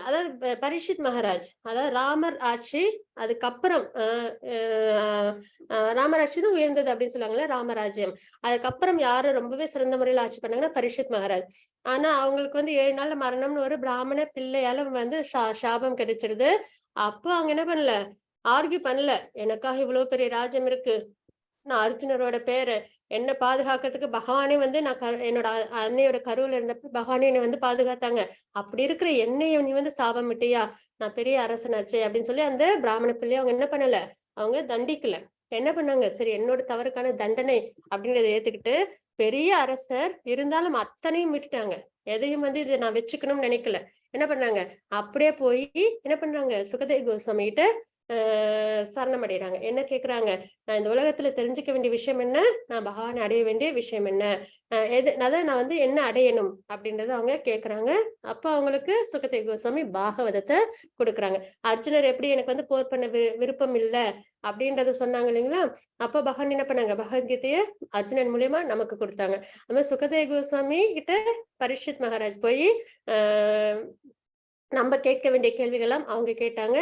அதாவது பரீட்சித் மகாராஜ், அதாவது ராமர் ஆட்சி அதுக்கப்புறம் ராமர் ஆட்சி தான் உயர்ந்தது அப்படின்னு சொல்லுவாங்கல்ல, ராமராஜ்யம். அதுக்கப்புறம் யாரு ரொம்பவே சிறந்த முறையில ஆட்சி பண்ணாங்கன்னா பரீட்சித் மகாராஜ். ஆனா அவங்களுக்கு வந்து 7 நாள்ல மரணம்னு ஒரு பிராமண பிள்ளையால வந்து சாபம் கிடைச்சிருது. அப்போ அவங்க என்ன பண்ணல? ஆர்கியூ பண்ணல. எனக்காக இவ்வளவு பெரிய ராஜ்யம் இருக்கு, நான் அர்ஜுனரோட பேரு, என்ன பாதுகாக்கிறதுக்கு பகவானே வந்து நான் என்னோட அன்னையோட கருவுல இருந்தப்ப பகவானே என்னை வந்து பாதுகாத்தாங்க. அப்படி இருக்கிற என்னைய நீ வந்து சாபம் விட்டியா? நான் பெரிய அரசனாச்சே அப்படின்னு சொல்லி அந்த பிராமண பிள்ளைய அவங்க என்ன பண்ணல? அவங்க தண்டிக்கல. என்ன பண்ணாங்க? சரி, என்னோட தவறுக்கான தண்டனை அப்படின்றத ஏத்துக்கிட்டு பெரிய அரசர் இருந்தாலும் அத்தனையும் விட்டுட்டாங்க. எதையும் வந்து இதை நான் வச்சுக்கணும்னு நினைக்கல. என்ன பண்ணாங்க? அப்படியே போய் என்ன பண்றாங்க? சுகதேவ் கோஸ்வாமி கிட்ட சரணமடைகிறாங்க. என்ன கேக்குறாங்க? நான் இந்த உலகத்துல தெரிஞ்சுக்க வேண்டிய விஷயம் என்ன? நான் பகவானை அடைய வேண்டிய விஷயம் என்ன? அதான் நான் வந்து என்ன அடையணும் அப்படின்றத அவங்க கேக்குறாங்க. அப்ப அவங்களுக்கு சுகதேவ கோஸ்வாமி பாகவதத்தை கொடுக்குறாங்க. அர்ஜுனர் எப்படி எனக்கு வந்து போர் பண்ண விருப்பம் இல்ல அப்படின்றத சொன்னாங்க இல்லைங்களா? அப்ப பகவான் என்ன பண்ணாங்க? பகவத்கீதைய அர்ஜுனன் மூலியமா நமக்கு கொடுத்தாங்க. நம்ம சுகதேவ கோஸ்வாமி கிட்ட பரீட்சித் மகாராஜ் போய் நம்ம கேட்க வேண்டிய கேள்விகள்லாம் அவங்க கேட்டாங்க.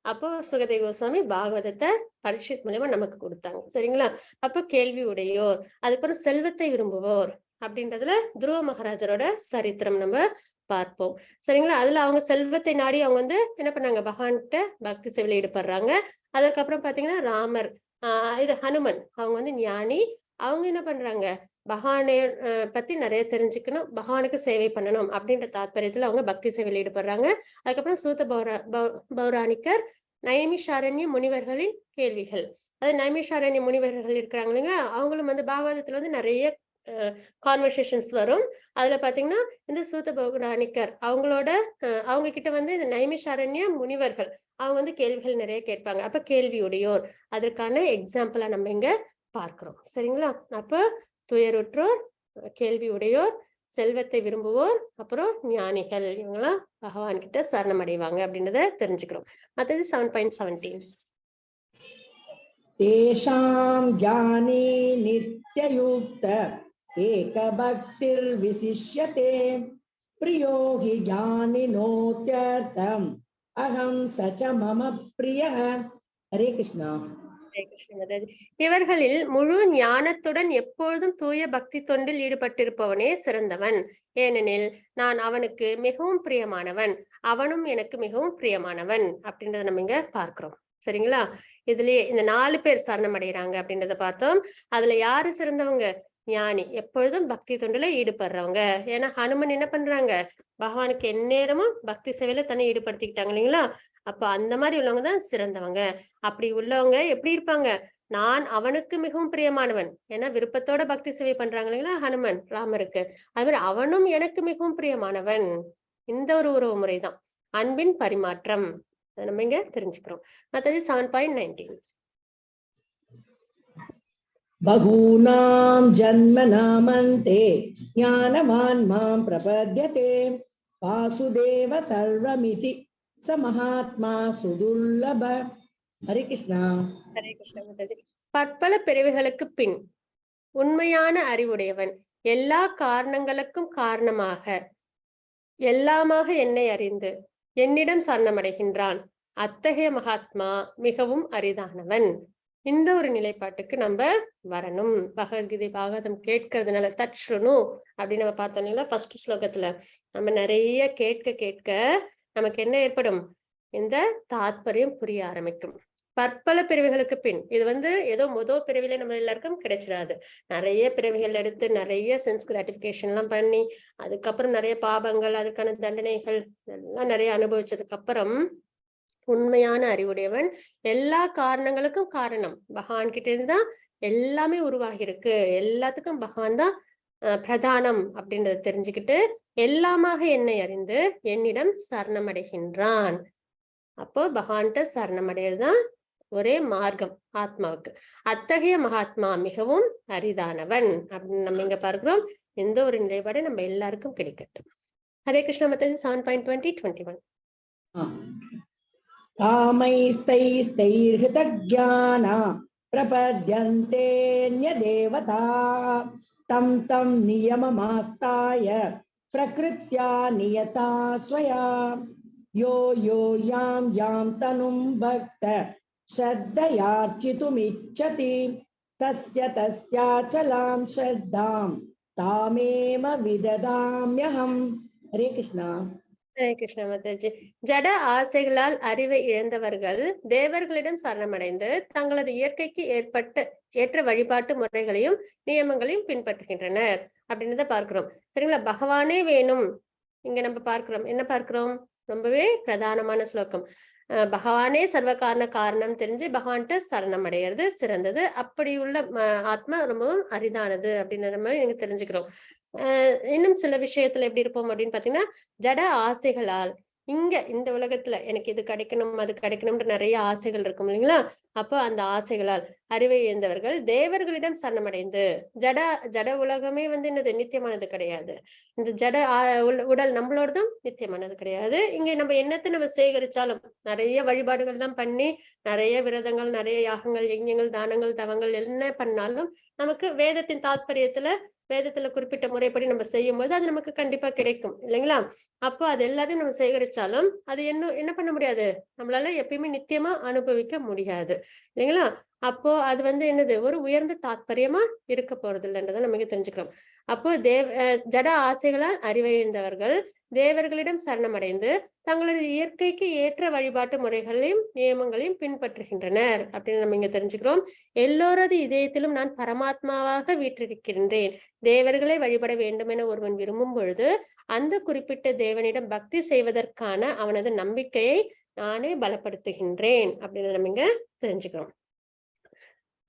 அப்போ சுகதேவ கோஸ்வாமி பாகவதத்தை பரீட்சித் மூலியமா நமக்கு கொடுத்தாங்க. சரிங்களா? அப்போ கேள்வி உடையோர், அதுக்கப்புறம் செல்வத்தை விரும்புவோர் அப்படின்றதுல துருவ மகாராஜரோட சரித்திரம் நம்ம பார்ப்போம். சரிங்களா? அதுல அவங்க செல்வத்தை நாடி அவங்க வந்து என்ன பண்ணாங்க? பகவான்கிட்ட பக்தி சேவையில ஈடுபடுறாங்க. அதுக்கப்புறம் பாத்தீங்கன்னா ராமர், இது ஹனுமன், அவங்க வந்து ஞானி. அவங்க என்ன பண்றாங்க? பகவானை பத்தி நிறைய தெரிஞ்சுக்கணும், பகவானுக்கு சேவை பண்ணணும் அப்படின்ற தாத்பரியத்துல அவங்க பக்தி சேவையில் ஈடுபடுறாங்க. அதுக்கப்புறம் சூத பௌராணிக்கர், நைமிஷாரண்ய முனிவர்களின் கேள்விகள். அது நைமிஷாரண்ய முனிவர்கள் இருக்கிறாங்க இல்லைங்களா? அவங்களும் வந்து பாகவதத்துல வந்து நிறைய கான்வர்சேஷன்ஸ் வரும். அதுல பாத்தீங்கன்னா இந்த சூத பௌராணிக்கர் அவங்களோட அவங்க கிட்ட வந்து இந்த நைமிஷாரண்ய முனிவர்கள் அவங்க வந்து கேள்விகள் நிறைய கேட்பாங்க. அப்ப கேள்வியுடையோர் அதற்கான எக்ஸாம்பிளா நம்ம இங்க பார்க்கிறோம். சரிங்களா? அப்ப துயருற்றோர், கேள்வி உடையோர், செல்வத்தை விரும்புவோர், அப்புறம் ஞானிகள், இவங்கெல்லாம் பகவான் கிட்ட சரணம் அடைவாங்க அப்படின்றத தெரிஞ்சுக்கிறோம். அடுத்தது 7.17. தேஷாம் ஞானி நித்யயுக்த ஏகபக்திர் விசிஷ்யதே பிரியோ ஹி ஞானினோத்யர்த்தம் அகம் சச்ச மம பிரியः. ஹரே கிருஷ்ணா. இவர்களில் முழு ஞானத்துடன் எப்பொழுதும் தூய பக்தி தொண்டில் ஈடுபட்டிருப்பவனே சிறந்தவன். ஏனெனில் நான் அவனுக்கு மிகவும் பிரியமானவன், அவனும் எனக்கு மிகவும் பிரியமானவன் அப்படின்றத நம்ம இங்க பார்க்கிறோம். சரிங்களா? இதுலயே இந்த 4 பேர் சரணம் அடைகிறாங்க அப்படின்றத பார்த்தோம். அதுல யாரு சிறந்தவங்க? ஞானி, எப்பொழுதும் பக்தி தொண்டுல ஈடுபடுறவங்க. ஏன்னா ஹனுமன் என்ன பண்றாங்க? பகவானுக்கு எந்நேரமும் பக்தி சேவையில தன்னை ஈடுபடுத்திக்கிட்டாங்க இல்லைங்களா? அப்ப அந்த மாதிரி உள்ளவங்க தான் சிறந்தவங்க. அப்படி உள்ளவங்க எப்படி இருப்பாங்க? நான் அவனுக்கு மிகவும் பிரியமானவன். ஏன்னா விருப்பத்தோட பக்தி சேவை பண்றாங்க இல்லைங்களா ஹனுமன் ராமருக்கு. அது மாதிரி அவனும் எனக்கு மிகவும் பிரியமானவன். இந்த ஒரு உறவு முறைதான் அன்பின் பரிமாற்றம். நம்ம இங்க தெரிஞ்சுக்கிறோம். மத்தது 7.19. பகூனாம் ஜன்மநாமந்தே ஞானவான் மாம் பிரபத்யதே வாசுதேவ சர்வமிதி ச மகாத்மா சுதுர்லப. ஹரே கிருஷ்ணா. ஹரே கிருஷ்ணா மாதாஜி. பற்பல பிறவிகளுக்கு பின் உண்மையான அறிவுடையவன், எல்லா காரணங்களுக்கும் காரணமாக எல்லாமாக என்னை அறிந்து என்னிடம் சரணமடைகின்றான். அத்தகைய மகாத்மா மிகவும் அரிதானவன். இந்த ஒரு நிலைப்பாட்டுக்கு நம்ம வரணும். பகவத்கீதை பாகவதம் கேட்கறதுனால தட்சுணு அப்படின்னு நம்ம பார்த்தோம்ல ஃபர்ஸ்ட் ஸ்லோகத்துல, நம்ம நிறைய கேட்க கேட்க நமக்கு என்ன ஏற்படும்? இந்த தாத்பரியம் புரிய ஆரம்பிக்கும். பற்பல பிறவிகளுக்கு பின், இது வந்து ஏதோ முதல் பிறவில நம்ம எல்லாருக்கும் கிடைச்சிடாது. நிறைய பிறவிகள் எடுத்து நிறைய சென்ஸ் கிராட்டிபிகேஷன் எல்லாம் பண்ணி அதுக்கப்புறம் நிறைய பாபங்கள், அதுக்கான தண்டனைகள் எல்லாம் நிறைய அனுபவிச்சதுக்கு அப்புறம் உண்மையான அறிவுடையவன், எல்லா காரணங்களுக்கும் காரணம் பகவான் கிட்ட இருந்துதான் எல்லாமே உருவாகி இருக்கு, எல்லாத்துக்கும் பகவான் தான் பிரதானம் அப்படின்றத தெரிஞ்சுக்கிட்டு எல்லாமாக என்னை அறிந்து என்னிடம் சரணமடைகின்றான். அப்போ பகவான்கிட்ட சரணமடைறதுதான் ஒரே மார்க்கம் ஆத்மாவுக்கு. அத்தகைய மகாத்மா மிகவும் அரிதானவன் அப்படின்னு நம்ம இங்க பார்க்கிறோம். எந்த ஒரு நிலைப்பாடு நம்ம எல்லாருக்கும் கிடைக்கட்டும். ஹரே கிருஷ்ண. மத்தது 7.20, 21. காமைஸ்தைஸ்தைர்ஹிதஜ்ஞானா பிரபத்யந்தேன்யதேவதா தம் தம் நியமமாஸ்தாய பிரகிருத்யா நியதா ஸ்வயா யோ யோ யாம் யாம் தனும் பக்த ஸ்ரத்தயார்ச்சிதுமிச்சதி தஸ்ய தஸ்யாச்சலாம் ஸ்ரத்தாம் தாமேவ விததாம்யஹம். ஹரே கிருஷ்ணா. ஹரே கிருஷ்ண மாதாஜி. ஜட ஆசைகளால் அறிவை இழந்தவர்கள் தேவர்களிடம் சரணமடைந்து தங்களது இயற்கைக்கு ஏற்ற வழிபாட்டு முறைகளையும் நியமங்களையும் பின்பற்றுகின்றனர் அப்படின்றத பார்க்கிறோம். சரிங்களா? பகவானே வேணும். இங்க நம்ம பார்க்கிறோம், என்ன பார்க்கிறோம்? ரொம்பவே பிரதானமான ஸ்லோகம். பகவானே சர்வ காரணம் தெரிஞ்சு பகவான்கிட்ட சரணம் அடைகிறது சிறந்தது. அப்படி உள்ள ஆத்மா ரொம்பவும் அரிதானது அப்படின்னு நம்ம இங்க தெரிஞ்சுக்கிறோம். இன்னும் சில விஷயத்துல எப்படி இருப்போம் அப்படின்னு பாத்தீங்கன்னா, ஜட ஆசைகளால் இங்க இந்த உலகத்துல எனக்கு இது கிடைக்கணும் அது கிடைக்கணும்ன்ற நிறைய ஆசைகள் இருக்கும் இல்லைங்களா? அப்போ அந்த ஆசைகளால் அறிவை இழந்தவர்கள் தேவர்களிடம் சரணமடைந்து, ஜட ஜட உலகமே வந்து என்னது நித்தியமானது கிடையாது. இந்த ஜட உடல் நம்மளோடதும் நித்தியமானது கிடையாது. இங்க நம்ம என்னத்தை நம்ம சேகரிச்சாலும் நிறைய வழிபாடுகள் தான் பண்ணி, நிறைய விரதங்கள், நிறைய யாகங்கள், யஜ்ஞங்கள், தானங்கள், தவங்கள் என்ன பண்ணாலும் நமக்கு வேதத்தின் தாத்பரியத்துல வேதத்துல குறிப்பிட்ட முறைப்படி நம்ம செய்யும் போது அது நமக்கு கண்டிப்பா கிடைக்கும் இல்லைங்களா? அப்போ அது எல்லாத்தையும் நம்ம சேகரிச்சாலும் அது என்ன பண்ண முடியாது, நம்மளால எப்பயுமே நித்தியமா அனுபவிக்க முடியாது இல்லைங்களா? அப்போ அது வந்து என்னது ஒரு உயர்ந்த தாத்பரியமா இருக்க போறது இல்லைன்றதை நம்ம இங்க தெரிஞ்சுக்கிறோம். அப்போ ஜட ஆசைகளால் அறிவிழந்தவர்கள் தேவர்களிடம் சரணமடைந்து தங்களது இயற்கைக்கு ஏற்ற வழிபாட்டு முறைகளையும் நியமங்களையும் பின்பற்றுகின்றனர் அப்படின்னு நம்ம இங்க தெரிஞ்சுக்கிறோம். எல்லோரது இதயத்திலும் நான் பரமாத்மாவாக வீற்றிருக்கின்றேன். தேவர்களை வழிபட வேண்டும் என ஒருவன் விரும்பும் பொழுது அந்த குறிப்பிட்ட தேவனிடம் பக்தி செய்வதற்கான அவனது நம்பிக்கையை நானே பலப்படுத்துகின்றேன் அப்படின்னு நம்ம இங்க தெரிஞ்சுக்கிறோம்.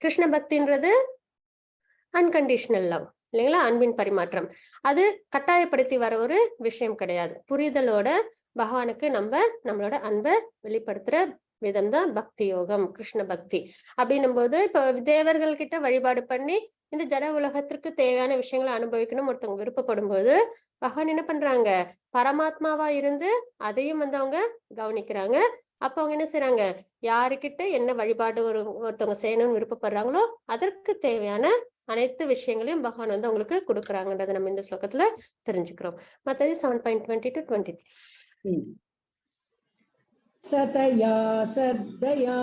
கிருஷ்ண பக்தின்றது அன்கண்டிஷனல் லவ் இல்லைங்களா? அன்பின் பரிமாற்றம். அது கட்டாயப்படுத்தி வர ஒரு விஷயம் கிடையாது. புரிதலோட பகவானுக்கு நம்மளோட அன்பை வெளிப்படுத்துற விதம் தான் பக்தி யோகம், கிருஷ்ண பக்தி அப்படின்னும் போது இப்ப தேவர்கள் கிட்ட வழிபாடு பண்ணி இந்த ஜட உலகத்திற்கு தேவையான விஷயங்களை அனுபவிக்கணும் ஒருத்தவங்க விருப்பப்படும் போது பகவான் என்ன பண்றாங்க, பரமாத்மாவா இருந்து அதையும் வந்து அவங்க கவனிக்கிறாங்க. அப்ப அவங்க என்ன செய்யறாங்க, யாருக்கிட்ட என்ன வழிபாடு ஒருத்தவங்க செய்யணும்னு விருப்பப்படுறாங்களோ அதற்கு தேவையான அனைத்து விஷயங்களையும் பகவான் வந்து அவங்களுக்கு கொடுக்குறாங்கன்றதை நம்ம இந்த ஸ்லோகத்துல தெரிஞ்சுக்கிறோம். மத்தது 7.20-23. சதயா சத்தயா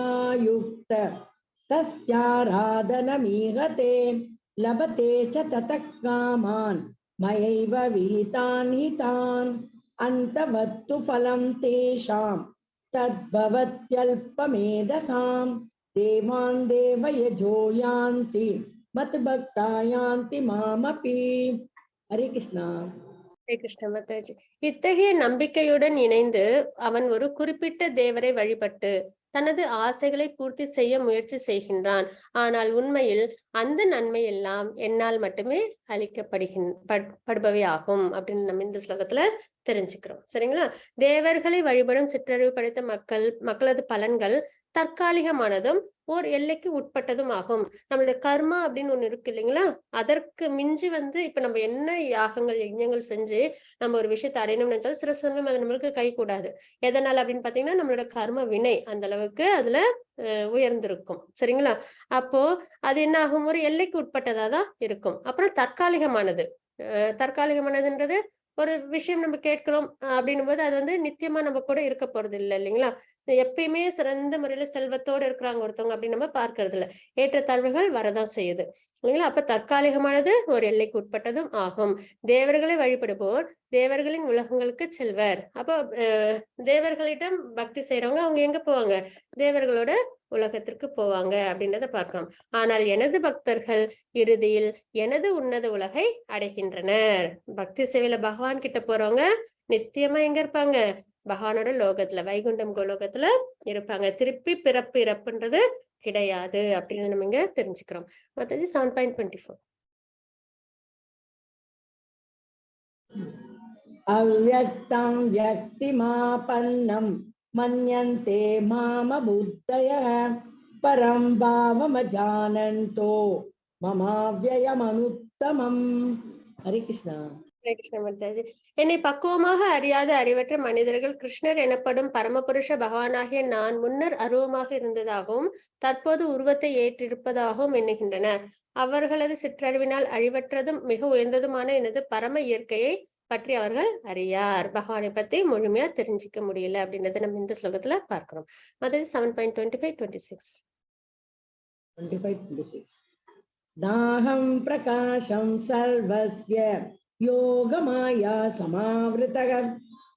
யுக்த தஸ்யாராதனமீகதே லபதே ச ததக் காமான் மயைவ விஹிதான் ஹிதான் அந்தவத்து ஃபலம் தேஷாம் தத்பவத்யல்பமேதசாம் தேவான் தேவயஜோ யாந்தி மத் பக்தா யாந்தி மாமபி. ஹரே கிருஷ்ணா. ஹரே கிருஷ்ண மாதாஜி. இத்தகைய நம்பிக்கையுடன் இணைந்து அவன் ஒரு குறிப்பிட்ட தேவரை வழிபட்டு தனது ஆசைகளை பூர்த்தி செய்ய முயற்சி செய்கின்றான். ஆனால் உண்மையில் அந்த நன்மை எல்லாம் என்னால் மட்டுமே அளிக்கப்படுபவை ஆகும் அப்படின்னு நம்ம இந்த ஸ்லோகத்துல தெரிஞ்சுக்கிறோம். சரிங்களா? தேவர்களை வழிபடும் சிற்றறிவு படைத்த மக்களது பலன்கள் தற்காலிகமானதும் ஓர் எல்லைக்கு உட்பட்டதும் ஆகும். நம்மளோட கர்மா அப்படின்னு ஒண்ணு இருக்கு இல்லைங்களா? அதற்கு மிஞ்சி வந்து இப்ப நம்ம என்ன யாகங்கள் யஜ்ஞங்கள் செஞ்சு நம்ம ஒரு விஷயத்தை அடையணும்னு நினைச்சாலும் சில சமயம் அது நம்மளுக்கு கை கூடாது. எதனால அப்படின்னு பாத்தீங்கன்னா நம்மளோட கர்ம வினை அந்த அளவுக்கு அதுல உயர்ந்திருக்கும். சரிங்களா? அப்போ அது என்ன ஆகும், ஒரு எல்லைக்கு உட்பட்டதா தான் இருக்கும். அப்புறம் தற்காலிகமானதுன்றது ஒரு விஷயம் நம்ம கேட்கிறோம் அப்படின்னும் போது அது வந்து நித்தியமா நம்ம கூட இருக்க போறது இல்லை இல்லைங்களா? எப்பயுமே சிறந்த முறையில செல்வத்தோடு இருக்கிறாங்க ஒருத்தவங்க அப்படின்னு நம்ம பார்க்கறது இல்ல. ஏற்றத்தாழ்வுகள் வரதான் செய்யுது இல்லைங்களா? அப்ப தற்காலிகமானது ஒரு எல்லைக்கு உட்பட்டதும் ஆகும். தேவர்களை வழிபடுவோர் தேவர்களின் உலகங்களுக்கு செல்வர். அப்போ தேவர்களிடம் பக்தி செய்யறவங்க அவங்க எங்க போவாங்க, தேவர்களோட உலகத்திற்கு போவாங்க அப்படின்றத பார்க்கிறோம். ஆனால் எனது பக்தர்கள் இறுதியில் எனது உன்னத உலகை அடைகின்றனர். பக்தி சேவையில பகவான் கிட்ட போறவங்க நித்தியமா எங்க இருப்பாங்க, பகவானோட லோகத்துல வைகுண்டம் கோலோகத்துல இருப்பாங்க. திருப்பி பிறப்பு இறப்புன்றது கிடையாது அப்படின்னு நம்ம இங்க தெரிஞ்சுக்கிறோம். மத்தது 7.24. அவ்யக்தம் வ்யக்திமாபன்னம் மன்யந்தே மாம புத்தயः பரம் பாவமஜானந்தோ மமாவ்யயமனுத்தமம். ஹரே கிருஷ்ணா. ஹரே கிருஷ்ண மாதாஜி. என்னை பக்குவமாக அறியாத அறிவற்ற மனிதர்கள் கிருஷ்ணர் எனப்படும் பரமபுருஷ பகவானாகிய நான் முன்னர் அருவமாக இருந்ததாகவும் தற்போது உருவத்தை ஏற்றிருப்பதாகவும் எண்ணுகின்றனர். அவர்களது சிற்றறிவினால் அழிவற்றதும் மிக உயர்ந்ததுமான எனது பரம இயற்கையை பற்றி அவர்கள் அறியார். பகவானை பத்தி முழுமையா தெரிஞ்சுக்க முடியல அப்படின்றத நம்ம இந்த ஸ்லோகத்துல பார்க்கிறோம். அது 7.25-26. 25-26. நாஹம் பிரகாசம் சர்வஸ்ய யோகமாயா சமாவ்ருதः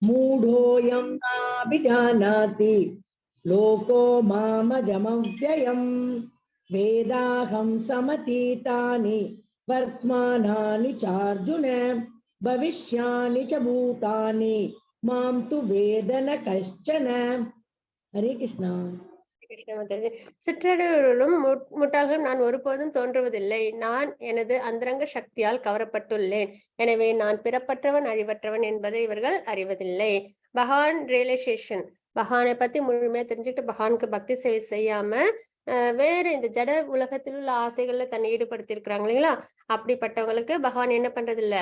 மூடோயம் நாபிஜானாதி லோகோ மாமஜமவ்யயம் வேதாஹம் சமதீதானி வர்த்மானானி சார்ஜுன பவிஷ்யானி ச பூதானி மாம் து வேதன கஷ்சன. ஹரே கிருஷ்ணா. சிற்றறிவுடன் முட்டாக நான் ஒருபோதும் தோன்றுவதில்லை. நான் எனது அந்தரங்க சக்தியால் கவரப்பட்டுள்ளேன். எனவே நான் பிறப்பற்றவன் அழிவற்றவன் என்பதை இவர்கள் அறிவதில்லை. பகவான் ரியலைசேஷன், பகவானை பத்தி முழுமையா தெரிஞ்சுக்கிட்டு பகவானுக்கு பக்தி சேவை செய்யாம வேற இந்த ஜட உலகத்தில் உள்ள ஆசைகள்ல தன்னை ஈடுபடுத்தி இருக்கிறாங்க இல்லைங்களா? அப்படிப்பட்டவங்களுக்கு பகவான் என்ன பண்றது இல்ல,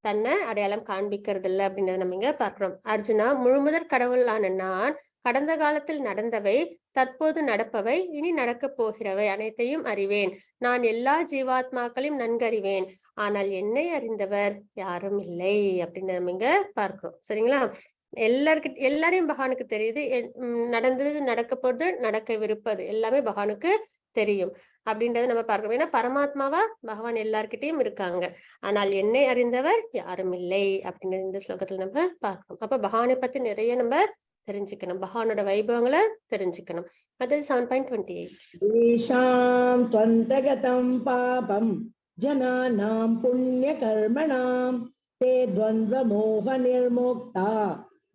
தன்னை அடையாளம் காண்பிக்கிறது இல்ல அப்படின்றத நம்ம இங்க பார்க்கிறோம். அர்ஜுனா, முழுமுதற் கடவுளான நான் கடந்த காலத்தில் நடந்தவை, தற்போது நடப்பவை, இனி நடக்கப் போகிறவை அனைத்தையும் அறிவேன். நான் எல்லா ஜீவாத்மாக்களையும் நன்கறிவேன். ஆனால் என்னை அறிந்தவர் யாரும் இல்லை அப்படின்னு நம்ம இங்க பார்க்கிறோம். சரிங்களா? எல்லாரையும் பகவானுக்கு தெரியுது. நடந்தது, நடக்க போறது, நடக்கவிருப்பது எல்லாமே பகவானுக்கு தெரியும் அப்படின்றத நம்ம பார்க்கிறோம். ஏன்னா பரமாத்மாவா பகவான் எல்லார்கிட்டயும் இருக்காங்க. ஆனால் என்னை அறிந்தவர் யாரும் இல்லை அப்படின்னு இந்த ஸ்லோகத்துல நம்ம பார்க்கிறோம். அப்ப பகவானை பத்தி நிறைய நம்ம தெரிஞ்சுக்கணும், பகவானோட வைபவங்களை தெரிஞ்சுக்கணும். அது 7.28. ஈஷாம் த்வந்தகதம் பாபம் ஜனானாம் புண்ணிய கர்மணாம் தே த்வந்த்வ மோக நிர்முக்தா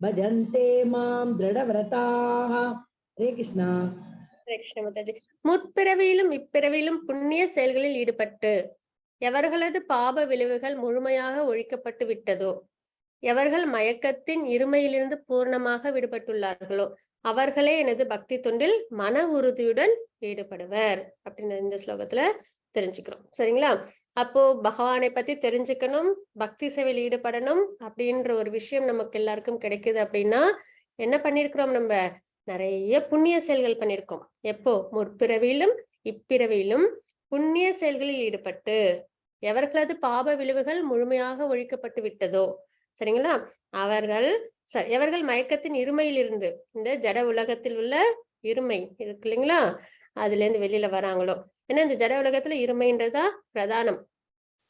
பஜந்தே மாம் திருடவ்ரதாக. ஹரே கிருஷ்ணா. ஹரே கிருஷ்ண மாதாஜி. முற்பிறவியிலும் இப்பிறவியிலும் புண்ணிய செயல்களில் ஈடுபட்டு எவர்களது பாப விளைவுகள் முழுமையாக ஒழிக்கப்பட்டு விட்டதோ, எவர்கள் மயக்கத்தின் இருமையிலிருந்து பூர்ணமாக விடுபட்டுள்ளார்களோ அவர்களே எனது பக்தி தொண்டில் மன உறுதியுடன் ஈடுபடுவர் அப்படின்னு இந்த ஸ்லோகத்துல தெரிஞ்சுக்கிறோம். சரிங்களா? அப்போ பகவானை பத்தி தெரிஞ்சுக்கணும், பக்தி சேவையில் ஈடுபடணும் அப்படின்ற ஒரு விஷயம் நமக்கு எல்லாருக்கும் கிடைக்குது அப்படின்னா என்ன பண்ணிருக்கிறோம், நம்ம நிறைய புண்ணிய செயல்கள் பண்ணிருக்கோம். எப்போ? முற்பிறவியிலும் இப்பிறவியிலும் புண்ணிய செயல்களில் ஈடுபட்டு எவர்களது பாப விளைவுகள் முழுமையாக ஒழிக்கப்பட்டு விட்டதோ, சரிங்களா, எவர்கள் மயக்கத்தின் இருமையில் இருந்து, இந்த ஜட உலகத்தில் உள்ள இருமை இருக்கு இல்லைங்களா, அதுல இருந்து வெளியில வராங்களோ. ஏன்னா இந்த ஜட உலகத்துல இருமைன்றதா பிரதானம்.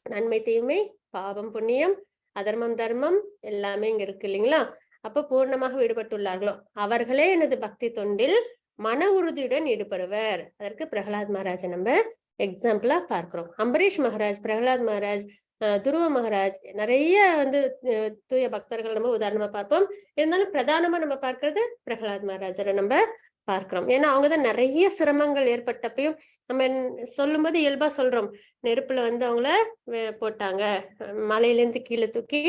நன்மை தீமை, பாவம் புண்ணியம், அதர்மம் தர்மம் எல்லாமே இங்க இருக்கு இல்லைங்களா? அப்ப பூர்ணமாக ஈடுபட்டுள்ளார்களோ அவர்களே எனது பக்தி தொண்டில் மன உறுதியுடன் ஈடுபடுவர். அதற்கு பிரகலாத் மகாராஜை நம்ம எக்ஸாம்பிளா பார்க்கிறோம். அம்பரீஷ் மகாராஜ், பிரகலாத் மகாராஜ், துருவ மகாராஜ், நிறைய தூய பக்தர்கள் நம்ம உதாரணமா பார்ப்போம். இருந்தாலும் பிரதானமா நம்ம பார்க்கிறது பிரகலாத் மகாராஜரை நம்ம பார்க்கிறோம். ஏன்னா அவங்கதான் நிறைய சிரமங்கள் ஏற்பட்டப்பையும் நம்ம சொல்லும் போது இயல்பா சொல்றோம், நெருப்புல அவங்கள போட்டாங்க, மலையிலேருந்து கீழே தூக்கி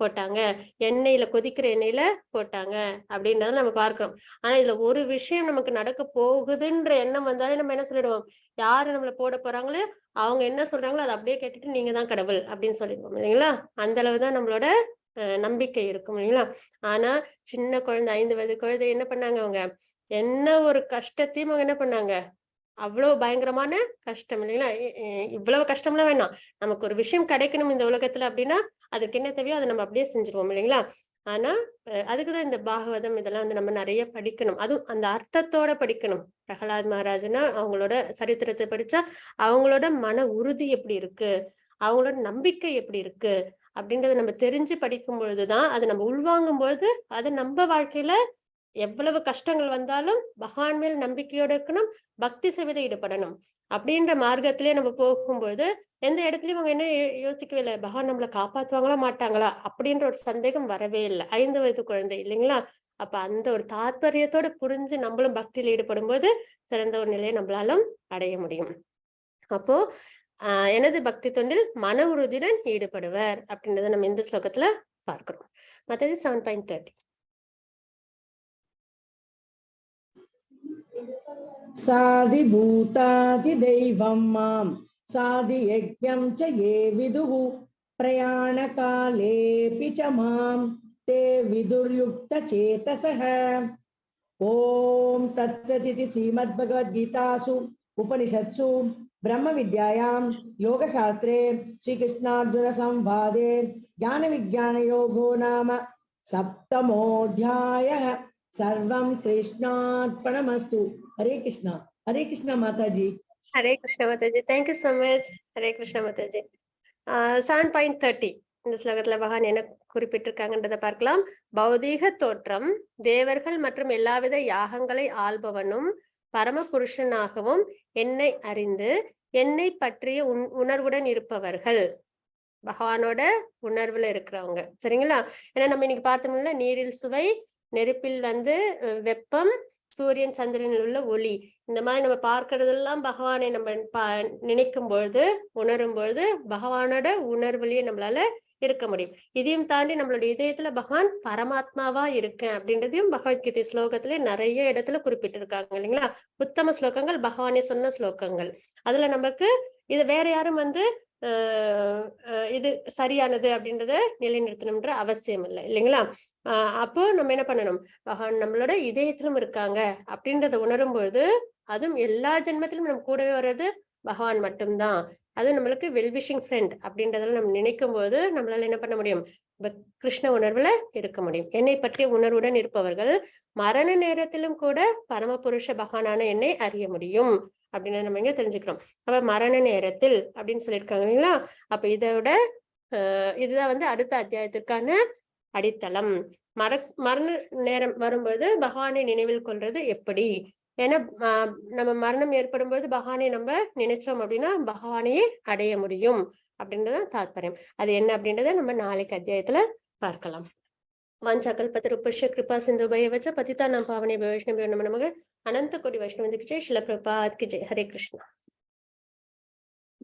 போட்டாங்க, எண்ணெயில கொதிக்கிற எண்ணெயில போட்டாங்க அப்படின்றத நம்ம பார்க்கிறோம். ஆனா இதுல ஒரு விஷயம் நமக்கு நடக்க போகுதுன்ற எண்ணம் வந்தாலே நம்ம என்ன சொல்லிடுவோம், யாரு நம்மள போட போறாங்களோ அவங்க என்ன சொல்றாங்களோ அதை அப்படியே கேட்டுட்டு நீங்க தான் கடவுள் அப்படின்னு சொல்லிடுவோம் இல்லைங்களா? அந்த அளவுதான் நம்மளோட நம்பிக்கை இருக்கும் இல்லைங்களா? ஆனா சின்ன குழந்தை, 5 வயது குழந்தை என்ன பண்ணாங்க, அவங்க என்ன ஒரு கஷ்டத்தையும் அவங்க என்ன பண்ணாங்க, அவ்வளவு பயங்கரமான கஷ்டம் இல்லைங்களா? இவ்வளவு கஷ்டம்லாம் வேணாம், நமக்கு ஒரு விஷயம் கிடைக்கணும் இந்த உலகத்துல அப்படின்னா அதுக்கு என்ன தேவையோ அதை நம்ம அப்படியே செஞ்சிருவோம் இல்லைங்களா? ஆனா அதுக்குதான் இந்த பாகவதம் இதெல்லாம் நம்ம நிறைய படிக்கணும், அதுவும் அந்த அர்த்தத்தோட படிக்கணும். பிரகலாத் மகாராஜ்னா அவங்களோட சரித்திரத்தை படிச்சா அவங்களோட மன உறுதி எப்படி இருக்கு, அவங்களோட நம்பிக்கை எப்படி இருக்கு அப்படின்றத நம்ம தெரிஞ்சு படிக்கும் பொழுதுதான், அதை நம்ம உள்வாங்கும் பொழுது அது நம்ம வாழ்க்கையில எவ்வளவு கஷ்டங்கள் வந்தாலும் பகவான் மேல் நம்பிக்கையோட இருக்கணும், பக்தி சேவையில ஈடுபடணும் அப்படின்ற மார்க்கத்திலே நம்ம போகும்போது எந்த இடத்துலயும் அவங்க என்ன யோசிக்கவே இல்லை, பகவான் நம்மளை காப்பாத்துவாங்களா மாட்டாங்களா அப்படின்ற ஒரு சந்தேகம் வரவே இல்லை. 5 வயது குழந்தை இல்லைங்களா? அப்ப அந்த ஒரு தாத்பரியத்தோட புரிஞ்சு நம்மளும் பக்தியில ஈடுபடும் போது சிறந்த ஒரு நிலையை நம்மளாலும் அடைய முடியும். அப்போ எனது பக்தி தொண்டில் மன உறுதியுடன் ஈடுபடுவர் அப்படின்றத நம்ம இந்த ஸ்லோகத்துல பார்க்கிறோம். மத்தது 7.30. சாதி பூதாதி தெய்வம் மாம் சாதி யஜ்ஞம் ச ஏ விதுஹு பிரயாண காலேபி ச மாம் தே விதுர்யுக்த சேதசஹ. ஓம் தத்சதிதி ஸ்ரீமத் பகவத் கீதாசு உபனிஷத்சு ब्रह्म विद्यायां योग शास्त्रे श्री कृष्णार्जुन संवादे ज्ञान विज्ञान योगो नाम सप्तमोऽध्यायः. सर्वं कृष्णार्पणमस्तु. हरे कृष्णा माताजी. हरे कृष्ण माताजी. Thank you so much. हरे कृष्ण माताजी. 7.30 இந்த ஸ்லோகத்துல பகவான் என்ன குறிப்பிட்டிருக்காங்கன்றத பார்க்கலாம். பௌதீக தோற்றம், தேவர்கள் மற்றும் எல்லாவித யாகங்களை ஆள்பவனும் பரம புருஷனாகவும் என்னை அறிந்து என்னை பற்றிய உணர்வுடன் இருப்பவர்கள், பகவானோட உணர்வுல இருக்கிறவங்க. சரிங்களா? ஏன்னா நம்ம இன்னைக்கு பார்த்தோம்ல, நீரில் சுவை, நெருப்பில் வெப்பம், சூரியன் சந்திரனில் உள்ள ஒளி, இந்த மாதிரி நம்ம பார்க்கறதெல்லாம் பகவானை நம்ம நினைக்கும் பொழுது, உணரும் பொழுது பகவானோட உணர்வுலயே நம்மளால இருக்க முடியும். இதையும் தாண்டி நம்மளுடைய இதயத்துல பகவான் பரமாத்மாவா இருக்கேன் அப்படின்றதையும் பகவத்கீதை ஸ்லோகத்திலே நிறைய இடத்துல குறிப்பிட்டிருக்காங்க இல்லைங்களா? உத்தம ஸ்லோகங்கள் பகவானே சொன்ன ஸ்லோகங்கள். அதுல நமக்கு இது வேற யாரும் இது சரியானது அப்படின்றத நிலைநிறுத்தணும்ன்ற அவசியம் இல்லை இல்லைங்களா? அப்போ நம்ம என்ன பண்ணணும், பகவான் நம்மளோட இதயத்திலும் இருக்காங்க அப்படின்றத உணரும் பொழுது, அதுவும் எல்லா ஜென்மத்திலும் நம்ம கூடவே வர்றது பகவான் மட்டும்தான். அது நம்மளுக்கு வெல்விஷிங் ஃப்ரெண்ட் அப்படின்றதுல நம்ம நினைக்கும் போது நம்மளால என்ன பண்ண முடியும், கிருஷ்ண உணர்வுல இருக்க முடியும். என்னை பற்றிய உணர்வுடன் இருப்பவர்கள் மரண நேரத்திலும் கூட பரமபுருஷ பகவானான என்னை அறிய முடியும் அப்படின்னு நம்ம இங்க தெரிஞ்சுக்கிறோம். அப்ப மரண நேரத்தில் அப்படின்னு சொல்லியிருக்காங்க இல்லைங்களா? அப்ப இதோட இதுதான் அடுத்த அத்தியாயத்திற்கான அடித்தளம். மரண நேரம் வரும்போது பகவானை நினைவில் கொள்றது எப்படி? ஏன்னா நம்ம மரணம் ஏற்படும் போது பகவானை நம்ம நினைச்சோம் அப்படின்னா பகவானையே அடைய முடியும் அப்படின்றத தாத்பரியம். அது என்ன அப்படின்றத நம்ம நாளைக்கு அத்தியாயத்துல பார்க்கலாம். वाञ्छाकल्पतरुभ्यश्च कृपा सिन्धुभ्येव च पतितानां पावनेभ्यो वैष्णवेभ्यो नमो नमः। अनंत कोटि वैष्णव की जय। श्रील प्रभुपाद की जय। हरे कृष्ण।